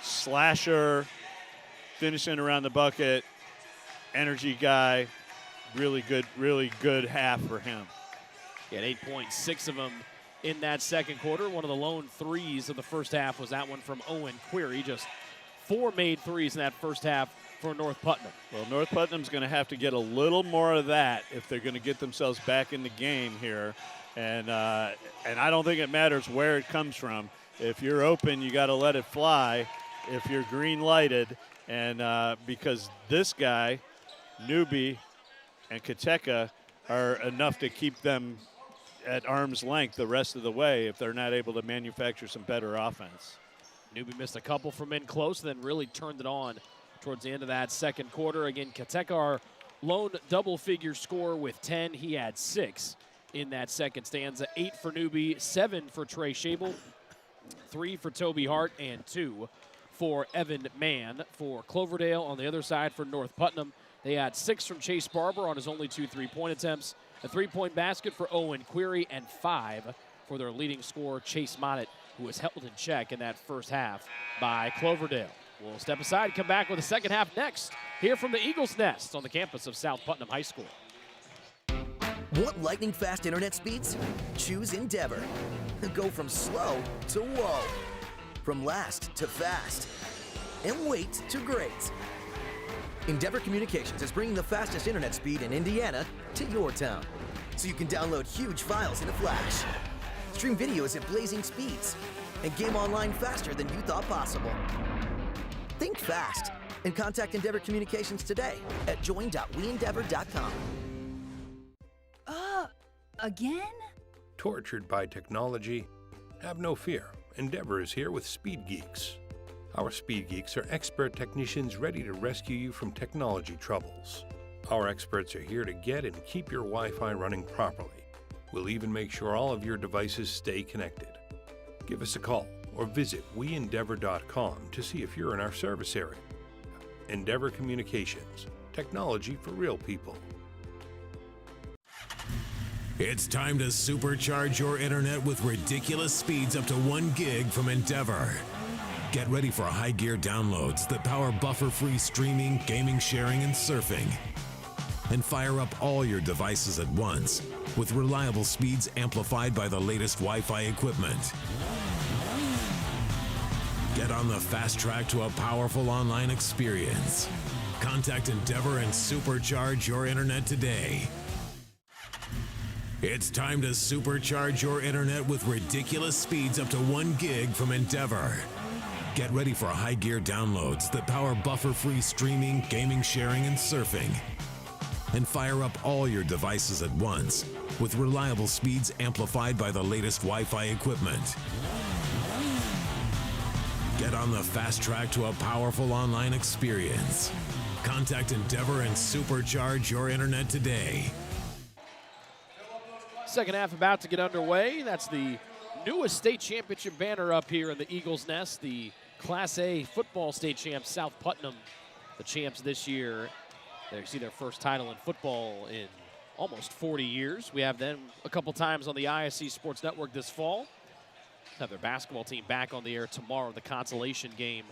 Slasher, finishing around the bucket, energy guy, really good half for him. He had 8 points, 6 of them in that second quarter. One of the lone threes of the first half was that one from Owen Query. Just 4 made threes in that first half for North Putnam. Well, North Putnam's going to have to get a little more of that if they're going to get themselves back in the game here. And I don't think it matters where it comes from. If you're open, you got to let it fly. If you're green lighted, and because this guy, Newby, and Kateka are enough to keep them at arm's length the rest of the way if they're not able to manufacture some better offense. Newby missed a couple from in close, then really turned it on towards the end of that second quarter. Again, Kateka, our lone double-figure scorer with 10. He had 6 in that second stanza. 8 for Newby, 7 for Trey Shable, 3 for Toby Hart, and 2 for Evan Mann. For Cloverdale on the other side for North Putnam, they had 6 from Chase Barber on his only 2 3-point attempts, a 3-point basket for Owen Query, and 5 for their leading scorer, Chase Monnett, who was held in check in that first half by Cloverdale. We'll step aside, come back with the second half next, here from the Eagles Nest on the campus of South Putnam High School. Want lightning-fast internet speeds? Choose Endeavor. Go from slow to whoa. From last to fast. And wait to great. Endeavor Communications is bringing the fastest internet speed in Indiana to your town, so you can download huge files in a flash, stream videos at blazing speeds, and game online faster than you thought possible. Think fast and contact Endeavor Communications today at join.weendeavor.com. Again? Tortured by technology? Have no fear. Endeavor is here with Speed Geeks. Our Speed Geeks are expert technicians ready to rescue you from technology troubles. Our experts are here to get and keep your Wi-Fi running properly. We'll even make sure all of your devices stay connected. Give us a call or visit weendeavor.com to see if you're in our service area. Endeavor Communications, technology for real people. It's time to supercharge your internet with ridiculous speeds up to 1 gig from Endeavor. Get ready for high gear downloads that power buffer-free streaming, gaming, sharing, and surfing. And fire up all your devices at once with reliable speeds amplified by the latest Wi-Fi equipment. Get on the fast track to a powerful online experience. Contact Endeavor and supercharge your internet today. It's time to supercharge your internet with ridiculous speeds up to 1 gig from Endeavor. Get ready for high gear downloads that power buffer-free streaming, gaming, sharing, and surfing. And fire up all your devices at once with reliable speeds amplified by the latest Wi-Fi equipment. Get on the fast track to a powerful online experience. Contact Endeavor and supercharge your internet today. Second half about to get underway. That's the newest state championship banner up here in the Eagles Nest. The Class A football state champs, South Putnam, the champs this year. They see their first title in football in almost 40 years. We have them a couple times on the ISC Sports Network this fall. Have their basketball team back on the air tomorrow, the consolation game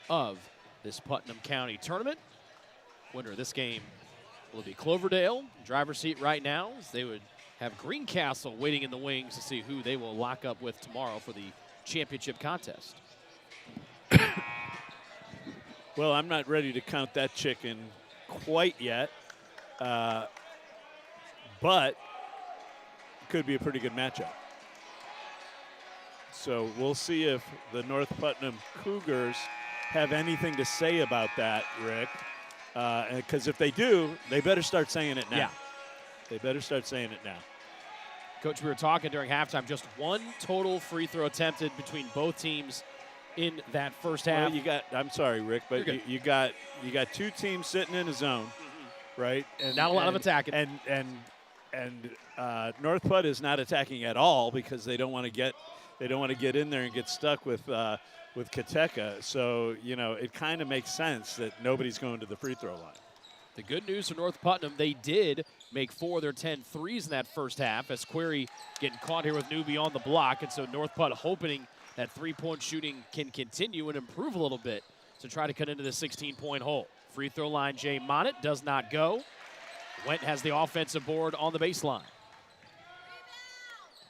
of this Putnam County tournament. Winner of this game will be Cloverdale. Driver's seat right now, as they would have Greencastle waiting in the wings to see who they will lock up with tomorrow for the championship contest. Well, I'm not ready to count that chicken quite yet, but it could be a pretty good matchup. So we'll see if the North Putnam Cougars have anything to say about that, Rick. Because if they do, they better start saying it now. Yeah. They better start saying it now. Coach, we were talking during halftime, just one total free throw attempted between both teams in that first half. Well, I'm sorry, Rick, but you got two teams sitting in a zone, right? And not a lot of attacking. And North Put is not attacking at all because they don't want to get in there and get stuck with Kateka. So it kind of makes sense that nobody's going to the free throw line. The good news for North Putnam, they did make 4 of their 10 threes in that first half, as Query getting caught here with Newby on the block. And so North Put hoping that three-point shooting can continue and improve a little bit to try to cut into the 16-point hole. Free throw line, Jay Monett does not go. Went has the offensive board on the baseline.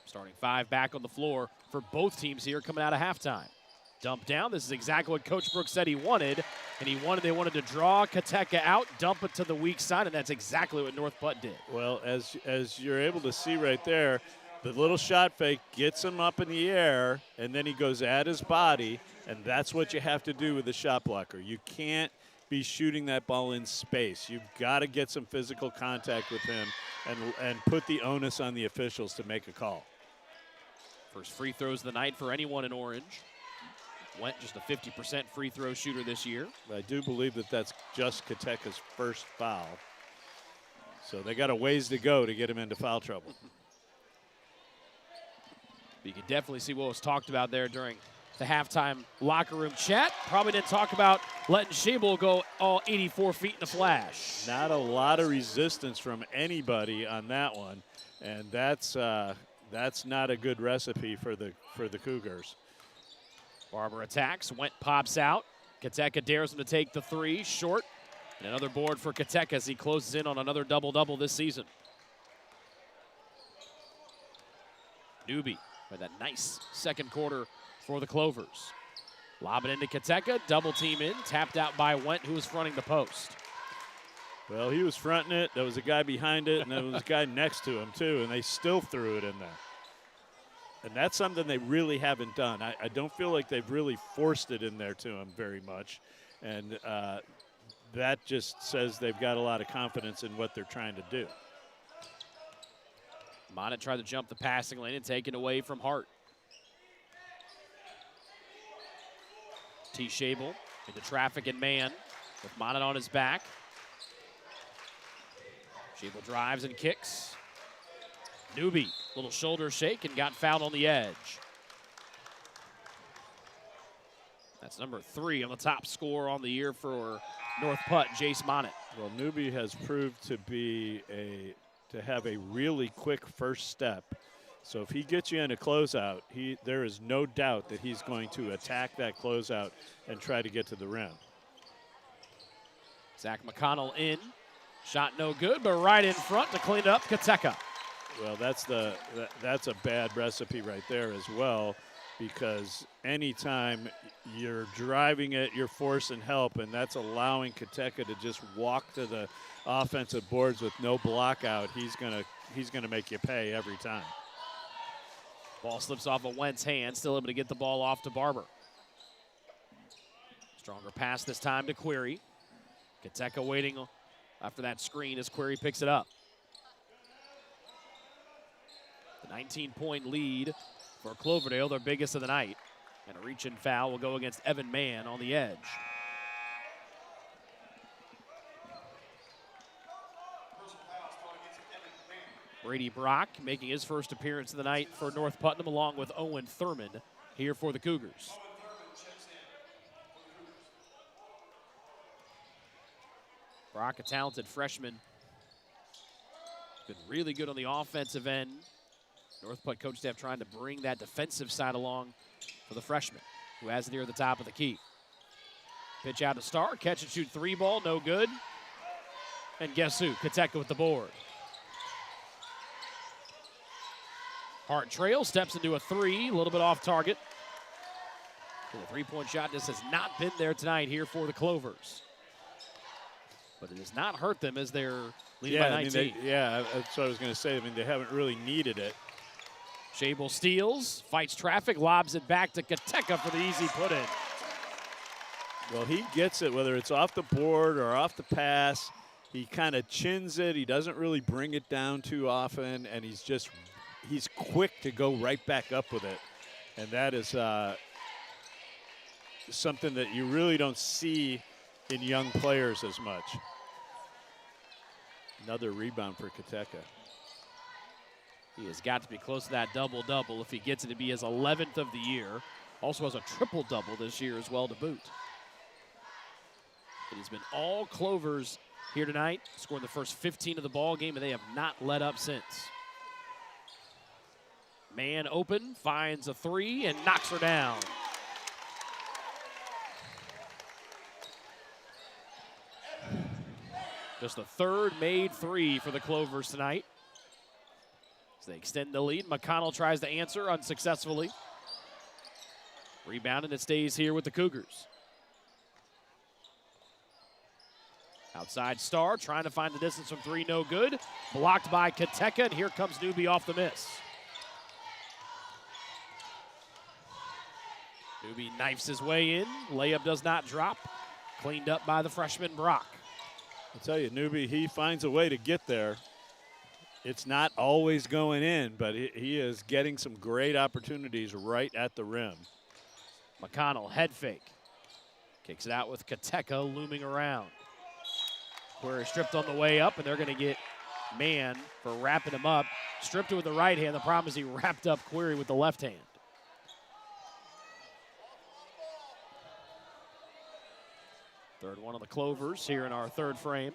Starting 5 back on the floor for both teams here coming out of halftime. Dump down. This is exactly what Coach Brooks said he wanted. And they wanted to draw Kateka out, dump it to the weak side, and that's exactly what North Putt did. Well, as you're able to see right there, the little shot fake gets him up in the air, and then he goes at his body, and that's what you have to do with the shot blocker. You can't be shooting that ball in space. You've got to get some physical contact with him and put the onus on the officials to make a call. First free throws of the night for anyone in orange. Went just a 50% free throw shooter this year. I do believe that that's just Kateka's first foul. So they got a ways to go to get him into foul trouble. You can definitely see what was talked about there during the halftime locker room chat. Probably didn't talk about letting Shable go all 84 feet in a flash. Not a lot of resistance from anybody on that one, and that's not a good recipe for the Cougars. Barber attacks, Went pops out. Kateka dares him to take the three, short. And another board for Kateka as he closes in on another double-double this season. Newby with that nice second quarter for the Clovers. Lob it into Kateka, double team in, tapped out by Went, who was fronting the post. Well, he was fronting it. There was a guy behind it, and there was a guy next to him, too, and they still threw it in there. And that's something they really haven't done. I don't feel like they've really forced it in there to him very much. And that just says they've got a lot of confidence in what they're trying to do. Monett tried to jump the passing lane and take it away from Hart. T. Shable into traffic and man with Monett on his back. Shable drives and kicks. Newby, little shoulder shake and got fouled on the edge. That's number 3 on the top score on the year for North Putt, Jace Monett. Well, Newby has proved to be to have a really quick first step. So if he gets you in a closeout, there is no doubt that he's going to attack that closeout and try to get to the rim. Zach McConnell in. Shot no good, but right in front to clean it up, Kateka. Well, that's a bad recipe right there as well, because anytime you're driving it, you're forcing help, and that's allowing Kateka to just walk to the offensive boards with no block out. He's gonna make you pay every time. Ball slips off of Wentz' hand, still able to get the ball off to Barber. Stronger pass this time to Query. Kateka waiting after that screen as Query picks it up. The 19-point lead for Cloverdale, their biggest of the night. And a reach-in foul will go against Evan Mann on the edge. Brady Brock making his first appearance of the night for North Putnam, along with Owen Thurman here for the Cougars. Brock, a talented freshman. Been really good on the offensive end. North Putt coach staff trying to bring that defensive side along for the freshman, who has it near the top of the key. Pitch out to Starr, catch and shoot 3 ball, no good. And guess who? Kateka with the board. Hart trail, steps into a 3, a little bit off target. The 3-point shot just has not been there tonight here for the Clovers. But it has not hurt them as they're leading by 19. That's what I was going to say. I mean, they haven't really needed it. Shable steals, fights traffic, lobs it back to Kateka for the easy put-in. Well, he gets it, whether it's off the board or off the pass. He kind of chins it. He doesn't really bring it down too often, and he's quick to go right back up with it. And that is something that you really don't see in young players as much. Another rebound for Kateka. He has got to be close to that double-double if he gets it to be his 11th of the year. Also has a triple-double this year as well to boot. It has been all Clovers here tonight, scoring the first 15 of the ball game, and they have not let up since. Man open, finds a 3, and knocks her down. Just the 3rd made 3 for the Clovers tonight. As they extend the lead, McConnell tries to answer unsuccessfully. Rebound, and it stays here with the Cougars. Outside Starr, trying to find the distance from 3, no good. Blocked by Kateka, and here comes Newby off the miss. Newby knifes his way in. Layup does not drop. Cleaned up by the freshman Brock. I'll tell you, Newby, he finds a way to get there. It's not always going in, but he is getting some great opportunities right at the rim. McConnell, head fake. Kicks it out with Kateka looming around. Query stripped on the way up, and they're going to get Mann for wrapping him up. Stripped it with the right hand. The problem is he wrapped up Query with the left hand. Third one on the Clovers here in our 3rd frame.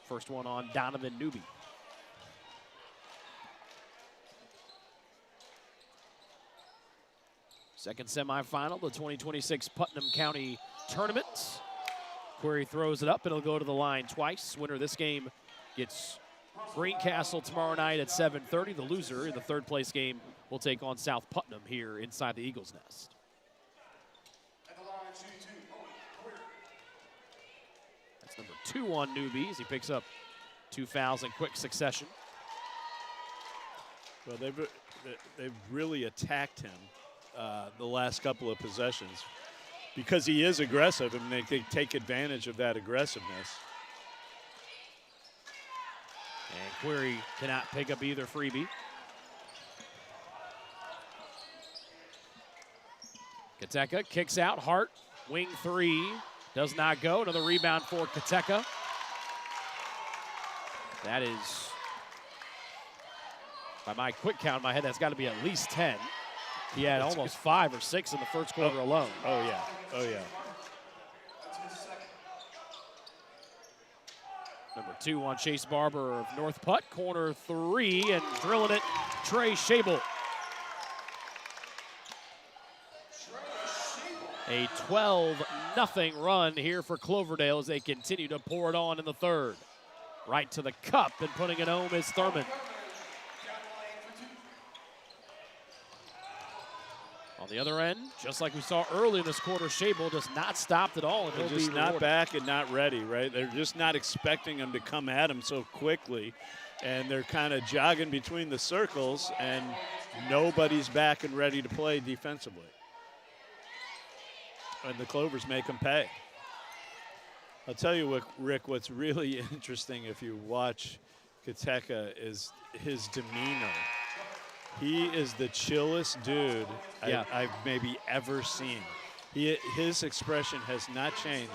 First one on Donovan Newby. Second semifinal, the 2026 Putnam County Tournament. Query throws it up. It'll go to the line twice. Winner of this game gets Greencastle tomorrow night at 7:30. The loser in the 3rd place game will take on South Putnam here inside the Eagles' Nest. 2 on newbies. He picks up 2 fouls in quick succession. Well, they've really attacked him the last couple of possessions because he is aggressive, and they take advantage of that aggressiveness. And Query cannot pick up either freebie. Kateka kicks out. Hart, wing 3, does not go. Another rebound for Kateka. That is, by my quick count in my head, that's got to be at least 10. He had almost 5 or 6 in the first quarter alone. Oh, yeah. Oh, yeah. Number 2 on Chase Barber of North Putt. Corner 3 and drilling it, Trey Shable. A 12-0 run here for Cloverdale as they continue to pour it on in the third. Right to the cup and putting it home is Thurman. On the other end, just like we saw early in this quarter, Shable just not stopped at all. And they're just not back and not ready, right? They're just not expecting him to come at him so quickly. And they're kind of jogging between the circles, and nobody's back and ready to play defensively. And the Clovers make them pay. I'll tell you what, Rick, what's really interesting if you watch Kateka is his demeanor. He is the chillest dude I've maybe ever seen. His expression has not changed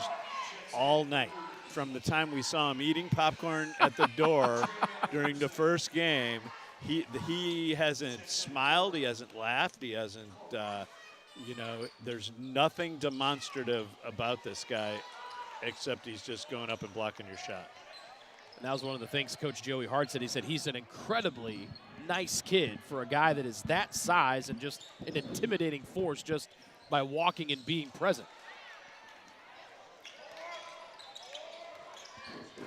all night. From the time we saw him eating popcorn at the door during the first game, he hasn't smiled, he hasn't laughed, he hasn't, there's nothing demonstrative about this guy except he's just going up and blocking your shot. And that was one of the things Coach Joey Hart said. He said he's an incredibly nice kid for a guy that is that size and just an intimidating force just by walking and being present.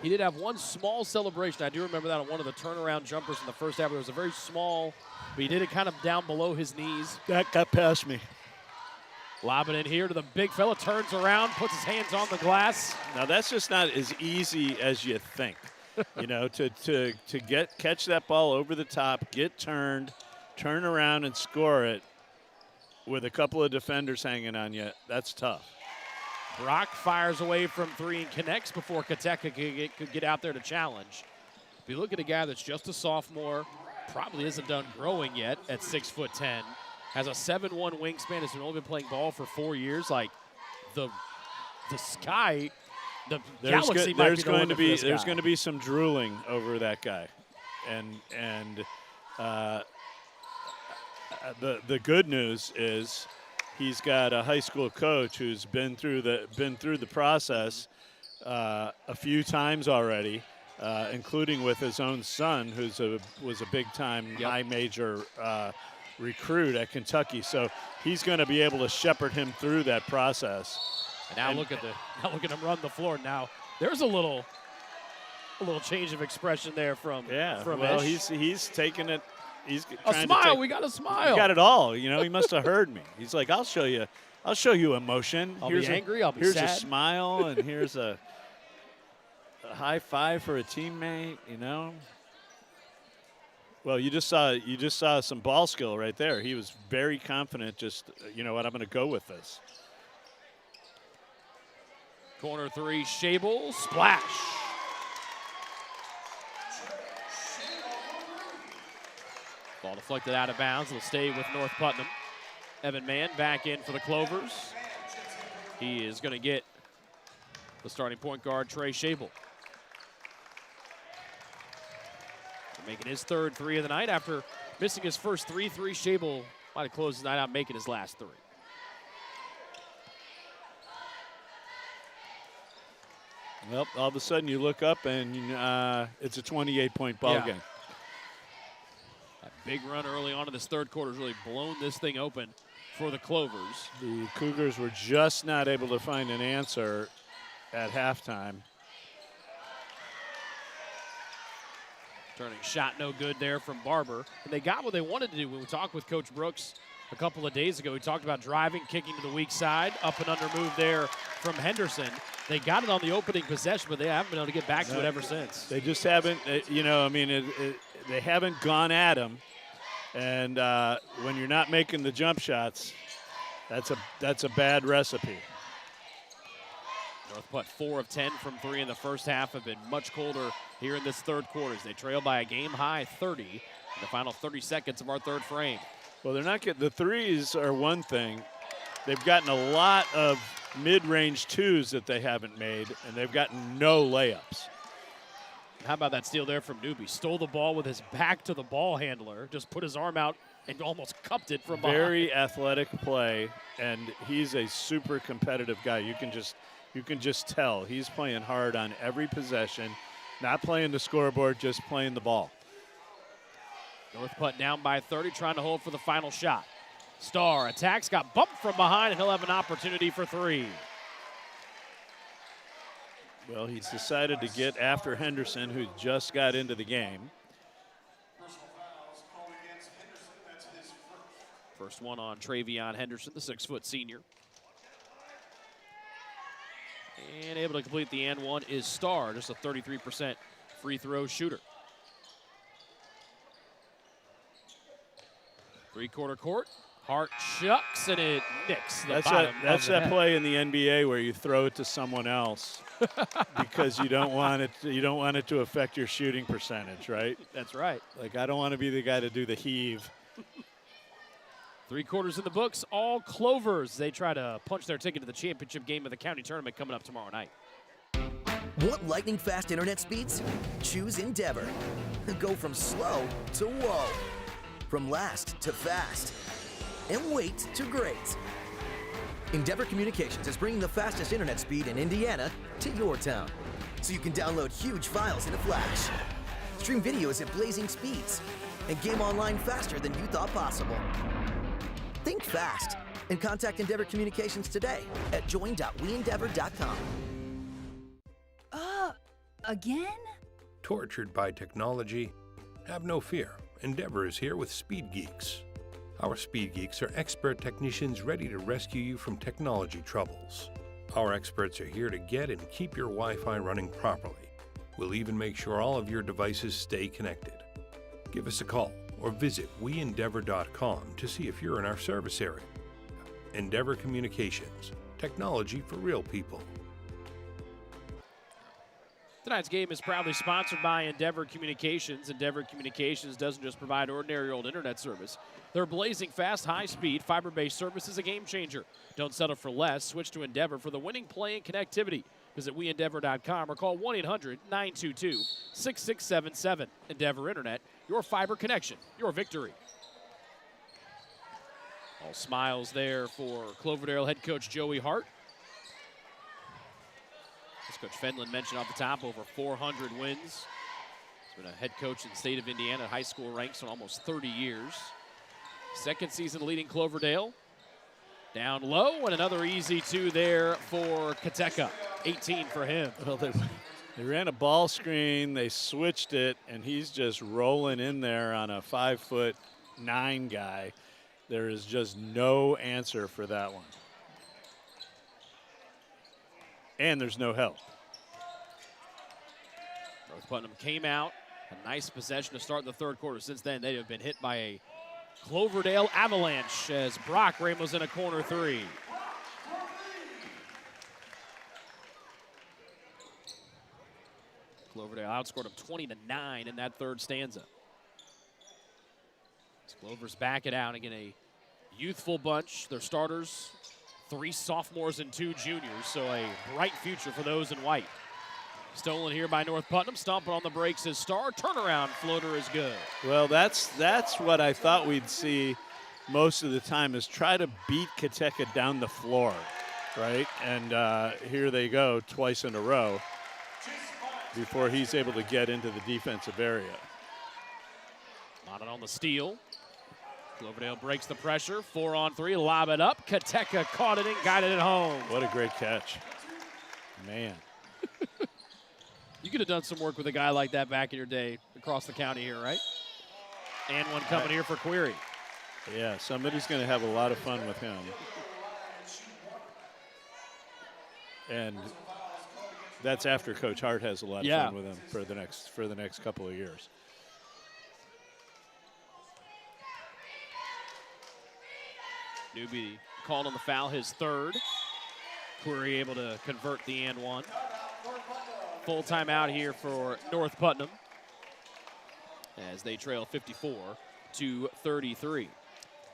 He did have one small celebration. I do remember that on one of the turnaround jumpers in the first half. It was a very small, but he did it kind of down below his knees. That got past me. Lobbing it here to the big fella, turns around, puts his hands on the glass. Now that's just not as easy as you think. To catch that ball over the top, get turned, turn around and score it with a couple of defenders hanging on you, that's tough. Brock fires away from 3 and connects before Kateka could get out there to challenge. If you look at a guy that's just a sophomore, probably isn't done growing yet at 6'10", has a 7'1" wingspan, has only been playing ball for 4 years. Like the sky, the galaxy might be the limit for this guy. There's going to be some drooling over that guy, and the good news is he's got a high school coach who's been through the process a few times already, including with his own son, was a big time high major recruit at Kentucky. So he's going to be able to shepherd him through that process. And now look at him run the floor. Now there's a little change of expression there from Ish. He's taking it. He's a trying smile. to take, we got a smile. We got it all. He must have heard me. He's like, I'll show you emotion. I'll be angry. I'll be sad. Here's a smile, and here's a high five for a teammate. Well, you just saw some ball skill right there. He was very confident. Just I'm going to go with this. Corner 3, Shable, splash. Ball deflected out of bounds. It'll stay with North Putnam. Evan Mann back in for the Clovers. He is going to get the starting point guard, Trey Shable. Making his third 3 of the night after missing his first 3. Shable might have closed the night out making his last 3. Well, all of a sudden you look up and it's a 28-point ball game. That big run early on in this third quarter has really blown this thing open for the Clovers. The Cougars were just not able to find an answer at halftime. Turning shot no good there from Barber. And they got what they wanted to do when we talked with Coach Brooks a couple of days ago. We talked about driving, kicking to the weak side, up and under move there from Henderson. They got it on the opening possession, but they haven't been able to get back to it ever since. They just haven't, you know, I mean, they haven't gone at him. And when you're not making the jump shots, that's a bad recipe. North Putt 4 of 10 from 3 in the first half, have been much colder here in this third quarter as they trail by a game-high 30 in the final 30 seconds of our third frame. Well, they're not getting, the threes are one thing. They've gotten a lot of mid-range twos that they haven't made, and they've gotten no layups. How about that steal there from Newby? Stole the ball with his back to the ball handler, just put his arm out and almost cupped it from behind. Very athletic play, and he's a super competitive guy. You can just tell he's playing hard on every possession, not playing the scoreboard, just playing the ball. North Putt down by 30, trying to hold for the final shot. Starr attacks, got bumped from behind, and he'll have an opportunity for 3. Well, he's decided to get after Henderson, who just got into the game. Personal fouls called against Henderson. That's his First one on Travion Henderson, the 6-foot senior. And able to complete the and one is Starr, just a 33% free throw shooter. Three-quarter court. Hart chucks, and it nicks the bottom. That's that play in the NBA where you throw it to someone else because you don't want it. You don't want it to affect your shooting percentage, right? That's right. Like, I don't want to be the guy to do the heave. 3 quarters in the books, all Clovers. They try to punch their ticket to the championship game of the county tournament coming up tomorrow night. Want lightning fast internet speeds? Choose Endeavor. Go from slow to whoa. From last to fast. And wait to great. Endeavor Communications is bringing the fastest internet speed in Indiana to your town. So you can download huge files in a flash, stream videos at blazing speeds, and game online faster than you thought possible. Think fast and contact Endeavor Communications today at join.weendeavor.com. Again? Tortured by technology? Have no fear. Endeavor is here with Speed Geeks. Our Speed Geeks are expert technicians ready to rescue you from technology troubles. Our experts are here to get and keep your Wi-Fi running properly. We'll even make sure all of your devices stay connected. Give us a call or visit weendeavor.com to see if you're in our service area. Endeavor Communications, technology for real people. Tonight's game is proudly sponsored by Endeavor Communications. Endeavor Communications doesn't just provide ordinary old internet service. Their blazing fast, high-speed, fiber-based service is a game changer. Don't settle for less. Switch to Endeavor for the winning play and connectivity. Visit weendeavor.com or call 1-800-922-6677. Endeavor Internet, your fiber connection, your victory. All smiles there for Cloverdale head coach Joey Hart. As Coach Fenlon mentioned off the top, over 400 wins. He's been a head coach in the state of Indiana, high school ranks in almost 30 years. Second season leading Cloverdale. Down low, and another easy 2 there for Kateka. 18 for him. Well, they ran a ball screen, they switched it, and he's just rolling in there on a 5'9" guy. There is just no answer for that one. And there's no help. North Putnam came out. A nice possession to start the third quarter. Since then, they have been hit by a Cloverdale avalanche as Brock Ramos in a corner 3. Cloverdale outscored them 20-9 in that third stanza. As Clovers back it out. Again, a youthful bunch. Their starters, 3 sophomores and 2 juniors, so a bright future for those in white. Stolen here by North Putnam, stomping on the brakes is Starr. Turnaround floater is good. Well, that's what I thought we'd see most of the time, is try to beat Kateka down the floor, right? And here they go twice in a row before he's able to get into the defensive area. Mounted on the steal. Cloverdale breaks the pressure. 4-on-3, lob it up. Kateka caught it and guided it home. What a great catch. Man. You could have done some work with a guy like that back in your day across the county here, right? And one coming here for Query. Yeah, somebody's going to have a lot of fun with him. And that's after Coach Hart has a lot of fun with him for the next couple of years. Newby called on the foul, his third. Query able to convert the and one. Full timeout here for North Putnam as they trail 54-33.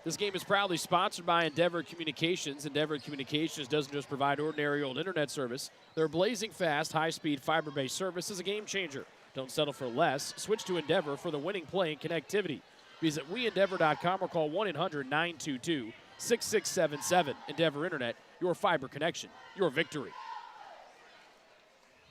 This game is proudly sponsored by Endeavor Communications. Endeavor Communications doesn't just provide ordinary old internet service. Their blazing fast, high-speed, fiber-based service is a game changer. Don't settle for less. Switch to Endeavor for the winning play and connectivity. Visit weendeavor.com or call 1-800-922-6677. Endeavor Internet, your fiber connection, your victory.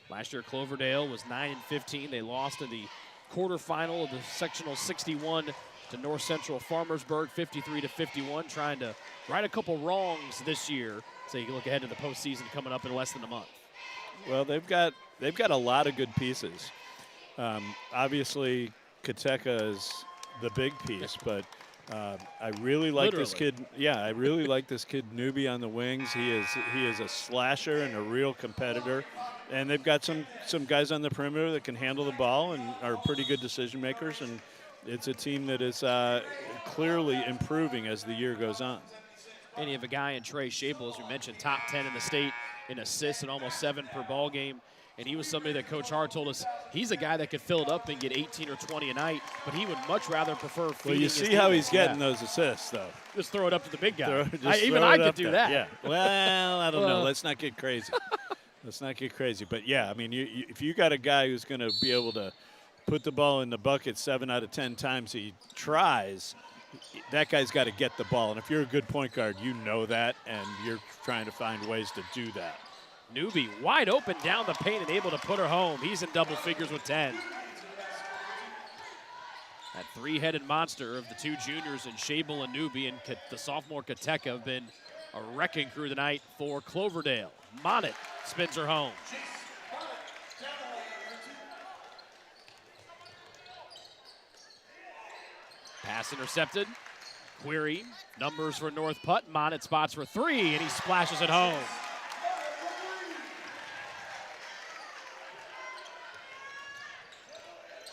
Last year, Cloverdale was 9-15. They lost in the quarterfinal of the sectional 61 to North Central Farmersburg, 53-51, trying to right a couple wrongs this year so you can look ahead to the postseason coming up in less than a month. Well, they've got a lot of good pieces. Obviously, Kateka is the big piece, but I really like this kid. Yeah, I really like this kid Newby on the wings. He is a slasher and a real competitor. And they've got some guys on the perimeter that can handle the ball and are pretty good decision makers. And it's a team that is clearly improving as the year goes on. And you have a guy in Trey Shable, as we mentioned, top 10 in the state in assists and almost 7 per ball game. And he was somebody that Coach Hart told us he's a guy that could fill it up and get 18 or 20 a night, but he would much rather prefer feeding. Well, you see how he's getting those assists, though. Just throw it up to the big guy. Even I could do that. Yeah. Well, I don't know. Let's not get crazy. Let's not get crazy. But, yeah, I mean, if you got a guy who's going to be able to put the ball in the bucket 7 out of 10 times he tries, that guy's got to get the ball. And if you're a good point guard, you know that, and you're trying to find ways to do that. Newby wide open down the paint and able to put her home. He's in double figures with 10. That three-headed monster of the two juniors in Shable and Newby and the sophomore Kateka have been a wrecking crew tonight for Cloverdale. Monnet spins her home. Pass intercepted. Query, numbers for North Putt. Monnet spots for 3, and he splashes it home.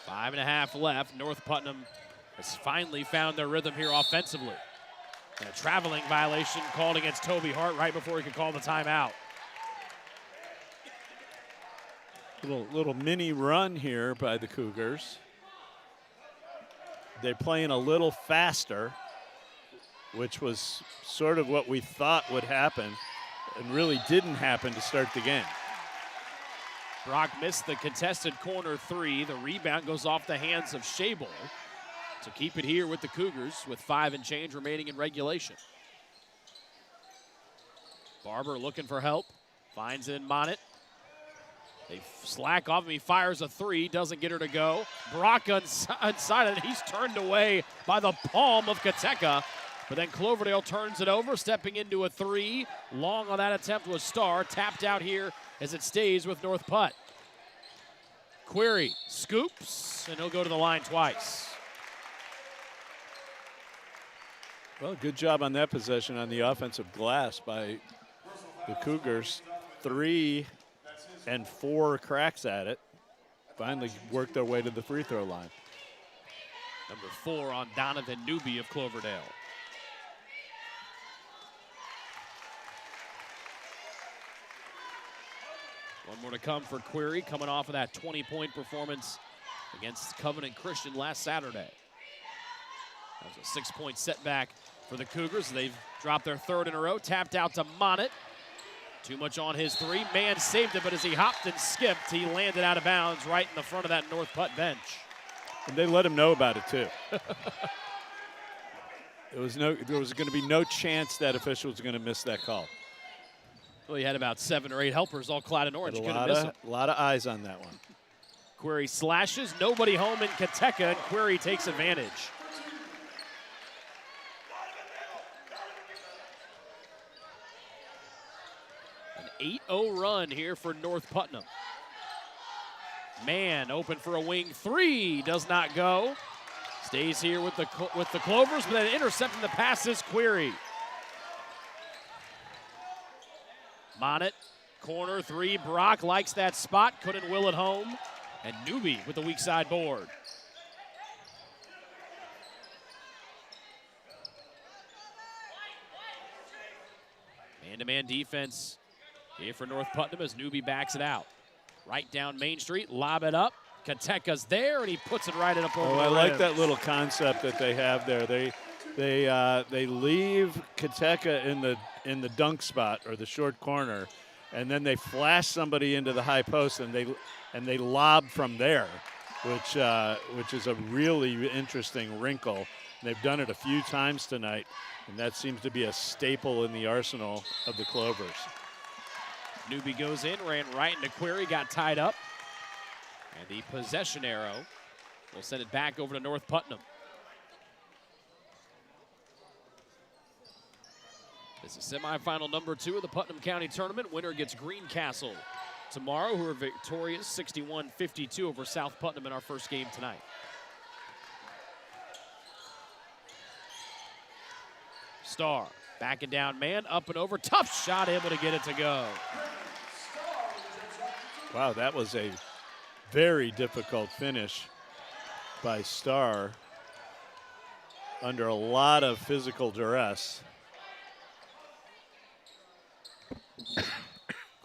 Five and a half left. North Putnam has finally found their rhythm here offensively. And a traveling violation called against Toby Hart right before he could call the timeout. Little mini run here by the Cougars. They're playing a little faster, which was sort of what we thought would happen and really didn't happen to start the game. Brock missed the contested corner 3. The rebound goes off the hands of Shable to keep it here with the Cougars with 5 and change remaining in regulation. Barber looking for help. Finds it in Monnet. They slack off him. He fires a 3. Doesn't get her to go. Brock inside it. He's turned away by the palm of Kateka. But then Cloverdale turns it over, stepping into a 3. Long on that attempt was Starr. Tapped out here as it stays with North Putt. Query scoops, and he'll go to the line twice. Well, good job on that possession on the offensive glass by the Cougars. 3 and 4 cracks at it. Finally worked their way to the free throw line. Number 4 on Donovan Newby of Cloverdale. One more to come for Query, coming off of that 20-point performance against Covenant Christian last Saturday. That was a 6-point setback for the Cougars. They've dropped their 3rd in a row. Tapped out to Monnet. Too much on his 3. Man saved it, but as he hopped and skipped, he landed out of bounds right in the front of that North Putt bench. And they let him know about it, too. There was going to be no chance that official was going to miss that call. Well, he had about 7 or 8 helpers all clad in orange. Couldn't miss him. A lot of eyes on that one. Query slashes. Nobody home in Kateka, and Query takes advantage. An 8-0 run here for North Putnam. Man open for a wing 3. Does not go. Stays here with the Clovers, but then intercepting the pass is Query. Monnet, corner three. Brock likes that spot, couldn't will it home. And Newby with the weak side board. Man-to-man defense here for North Putnam as Newby backs it out. Right down Main Street, lob it up. Kateka's there, and he puts it right up over the I rim. like that little concept that they have there. They leave Kateka in the dunk spot or the short corner, and then they flash somebody into the high post, and they lob from there, which is a really interesting wrinkle. They've done it a few times tonight, and that seems to be a staple in the arsenal of the Clovers. Newby goes in, ran right into Query, got tied up. And the possession arrow will send it back over to North Putnam. This is semifinal number 2 of the Putnam County Tournament. Winner gets Greencastle tomorrow, who are victorious 61-52 over South Putnam in our first game tonight. Starr backing down man, up and over, tough shot, able to get it to go. Wow, that was a very difficult finish by Starr under a lot of physical duress.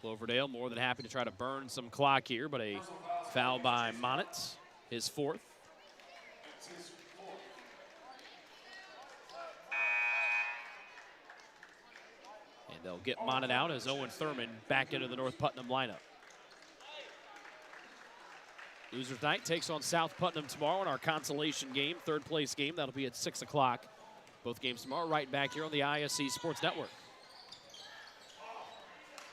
Cloverdale more than happy to try to burn some clock here, but a foul by Monnet, his 4th. And they'll get Monnet out as Owen Thurman back into the North Putnam lineup. Losers night takes on South Putnam tomorrow in our consolation game, 3rd place game. That'll be at 6 o'clock. Both games tomorrow right back here on the ISC Sports Network.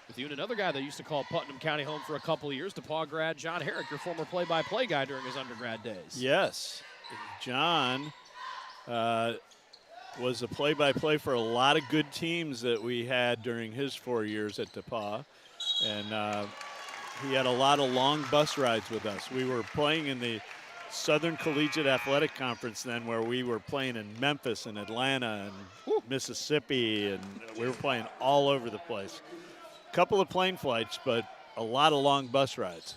With you and another guy that used to call Putnam County home for a couple of years, DePaul grad John Herrick, your former play-by-play guy during his undergrad days. Yes, John was a play-by-play for a lot of good teams that we had during his 4 years at DePaul. And he had a lot of long bus rides with us. We were playing in the Southern Collegiate Athletic Conference then, where we were playing in Memphis and Atlanta and Mississippi, and we were playing all over the place. A couple of plane flights, but a lot of long bus rides.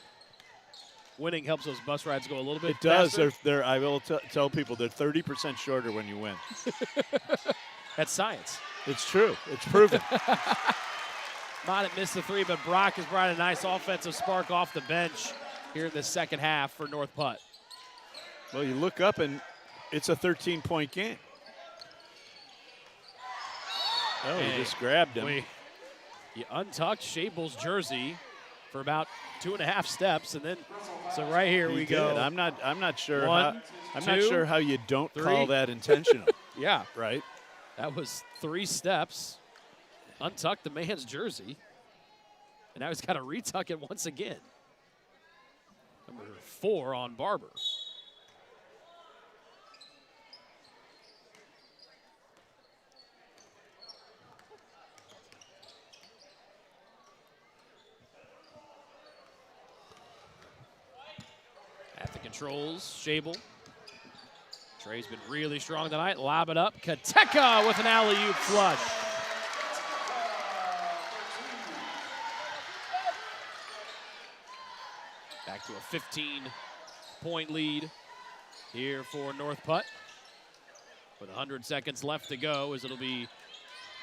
Winning helps those bus rides go a little bit It does. faster. I will tell people they're 30% shorter when you win. That's science. It's true. It's proven. Monnet missed the 3, but Brock has brought a nice offensive spark off the bench here in the second half for North Putt. Well, you look up, and it's a 13-point game. Oh, he just grabbed him. He untucked Shable's jersey for about 2.5 steps, and then so right here we go. I'm not sure. One, not sure how you don't call that intentional. Yeah, right. That was 3 steps. Untucked the man's jersey, and now he's got to retuck it once again. Number 4 on Barber. At the controls, Shable. Trey's been really strong tonight. Lob it up. Kateka with an alley-oop flush. Back to a 15-point lead here for North Putt. With 100 seconds left to go, as it'll be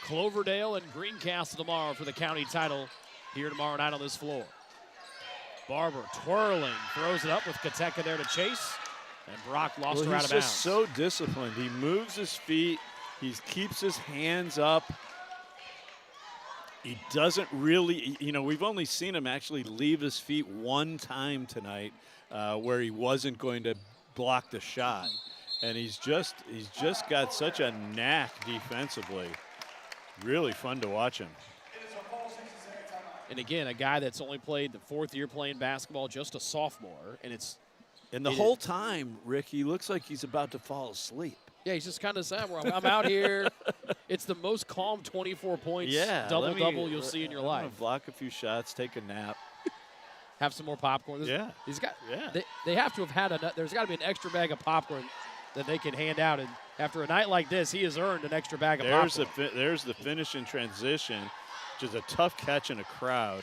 Cloverdale and Greencastle tomorrow for the county title here tomorrow night on this floor. Barber twirling, throws it up with Kateka there to chase, and Brock lost her out of bounds. He's just so disciplined. He moves his feet. He keeps his hands up. He doesn't really, we've only seen him actually leave his feet one time tonight where he wasn't going to block the shot. And he's just got such a knack defensively. Really fun to watch him. And again, a guy that's only played the 4th year playing basketball, just a sophomore, and the whole time, Rick, he looks like he's about to fall asleep. Yeah, he's just kind of saying, I'm out here. It's the most calm 24 points, double-double you'll see in your life. Block a few shots, take a nap. Have some more popcorn. Yeah. They have to have had there's got to be an extra bag of popcorn that they can hand out. And after a night like this, he has earned an extra bag of popcorn. There's the finish in transition, which is a tough catch in a crowd.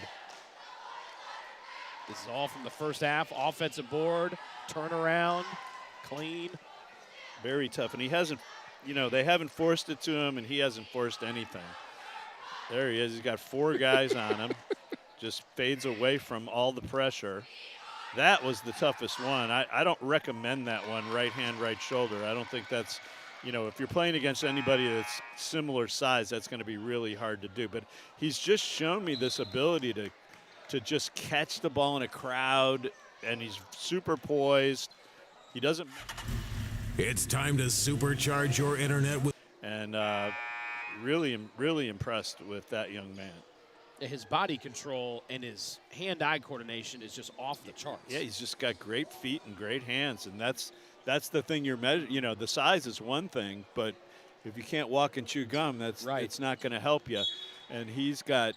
This is all from the first half. Offensive board, turnaround, clean. Very tough. And he hasn't, they haven't forced it to him, and he hasn't forced anything. There he is. He's got 4 guys on him. Just fades away from all the pressure. That was the toughest one. I don't recommend that one, right hand, right shoulder. I don't think that's, if you're playing against anybody that's similar size, that's going to be really hard to do. But he's just shown me this ability to just catch the ball in a crowd, and he's super poised. He doesn't. It's time to supercharge your internet with. And really impressed with that young man. His body control and his hand-eye coordination is just off the charts. Yeah, he's just got great feet and great hands, and that's the thing you're measuring. The size is one thing, but if you can't walk and chew gum, that's right. It's not going to help you. And he's got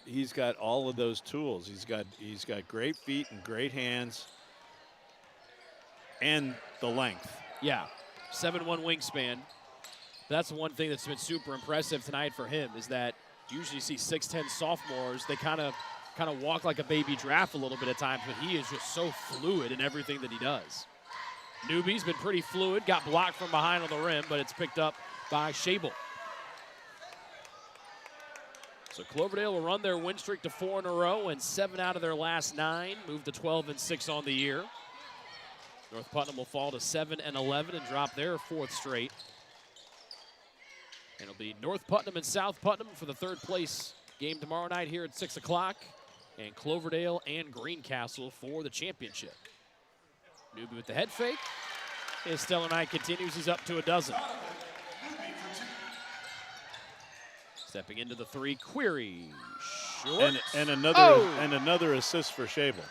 all of those tools. He's got great feet and great hands, and the length. Yeah, 7'1" wingspan. That's one thing that's been super impressive tonight for him is that you usually see 6'10" sophomores. They kind of walk like a baby giraffe a little bit at times, but he is just so fluid in everything that he does. Newby's been pretty fluid, got blocked from behind on the rim, but it's picked up by Shable. So Cloverdale will run their win streak to 4 in a row and 7 out of their last 9, move to 12-6 on the year. North Putnam will fall to 7-11 and drop their 4th straight. And it'll be North Putnam and South Putnam for the 3rd place game tomorrow night here at 6 o'clock. And Cloverdale and Greencastle for the championship. Newby with the head fake. His stellar night continues. He's up to a dozen. Stepping into the 3, Query. Short. And another assist for Shable.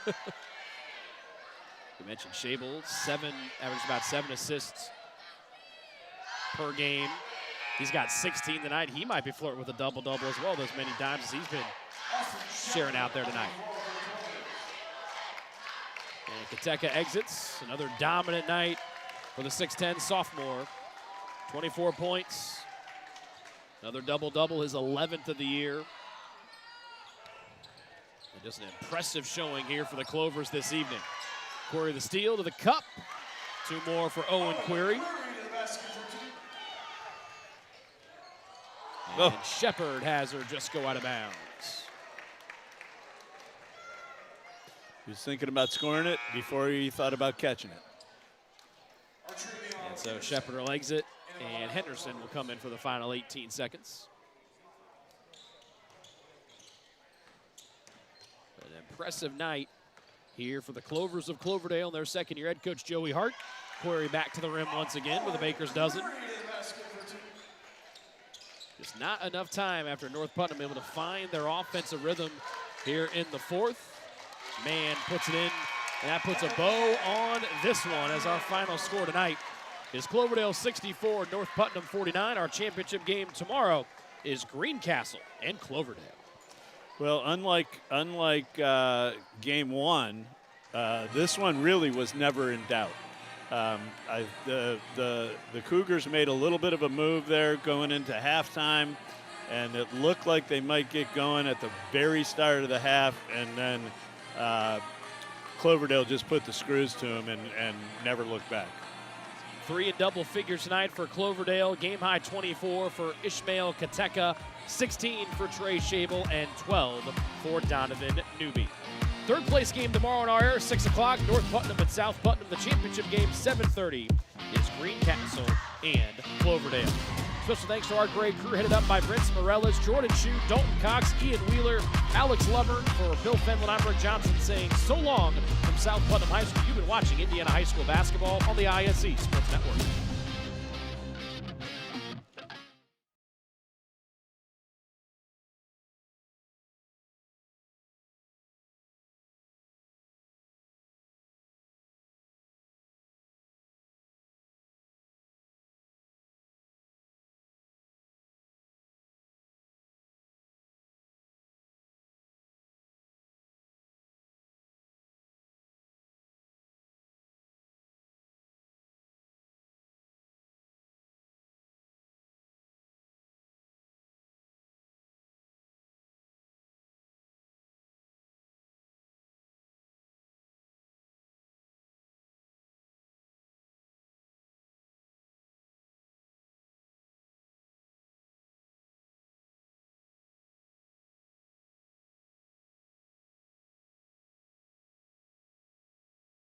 We mentioned Shable, averaged about 7 assists per game. He's got 16 tonight. He might be flirting with a double-double as well, those many times as he's been sharing out there tonight. And Kateka exits. Another dominant night for the 6'10" sophomore. 24 points. Another double-double, his 11th of the year. And just an impressive showing here for the Clovers this evening. Query the steal to the cup. 2 more for Owen Query. And Shepard has her just go out of bounds. He was thinking about scoring it before he thought about catching it. And so Shepard will exit, and Henderson will come in for the final 18 seconds. An impressive night here for the Clovers of Cloverdale and their 2nd-year head coach Joey Hart. Query back to the rim once again with a baker's dozen. Just not enough time after North Putnam able to find their offensive rhythm here in the 4th. Man puts it in, and that puts a bow on this one as our final score tonight is Cloverdale 64, North Putnam 49. Our championship game tomorrow is Greencastle and Cloverdale. Well, unlike game 1, this one really was never in doubt. The Cougars made a little bit of a move there going into halftime, and it looked like they might get going at the very start of the half, and then Cloverdale just put the screws to them and never looked back. 3 in double figures tonight for Cloverdale. Game high 24 for Ishmael Kateka, 16 for Trey Shable, and 12 for Donovan Newby. 3rd place game tomorrow on our air, 6 o'clock, North Putnam and South Putnam. The championship game, 7:30, is Greencastle and Cloverdale. Special thanks to our great crew headed up by Vince Morellis, Jordan Shue, Dalton Cox, Ian Wheeler, Alex Lover. For Bill Fenlon, I'm Rick Johnson saying so long from South Putnam High School. You've been watching Indiana High School basketball on the ISE Sports Network.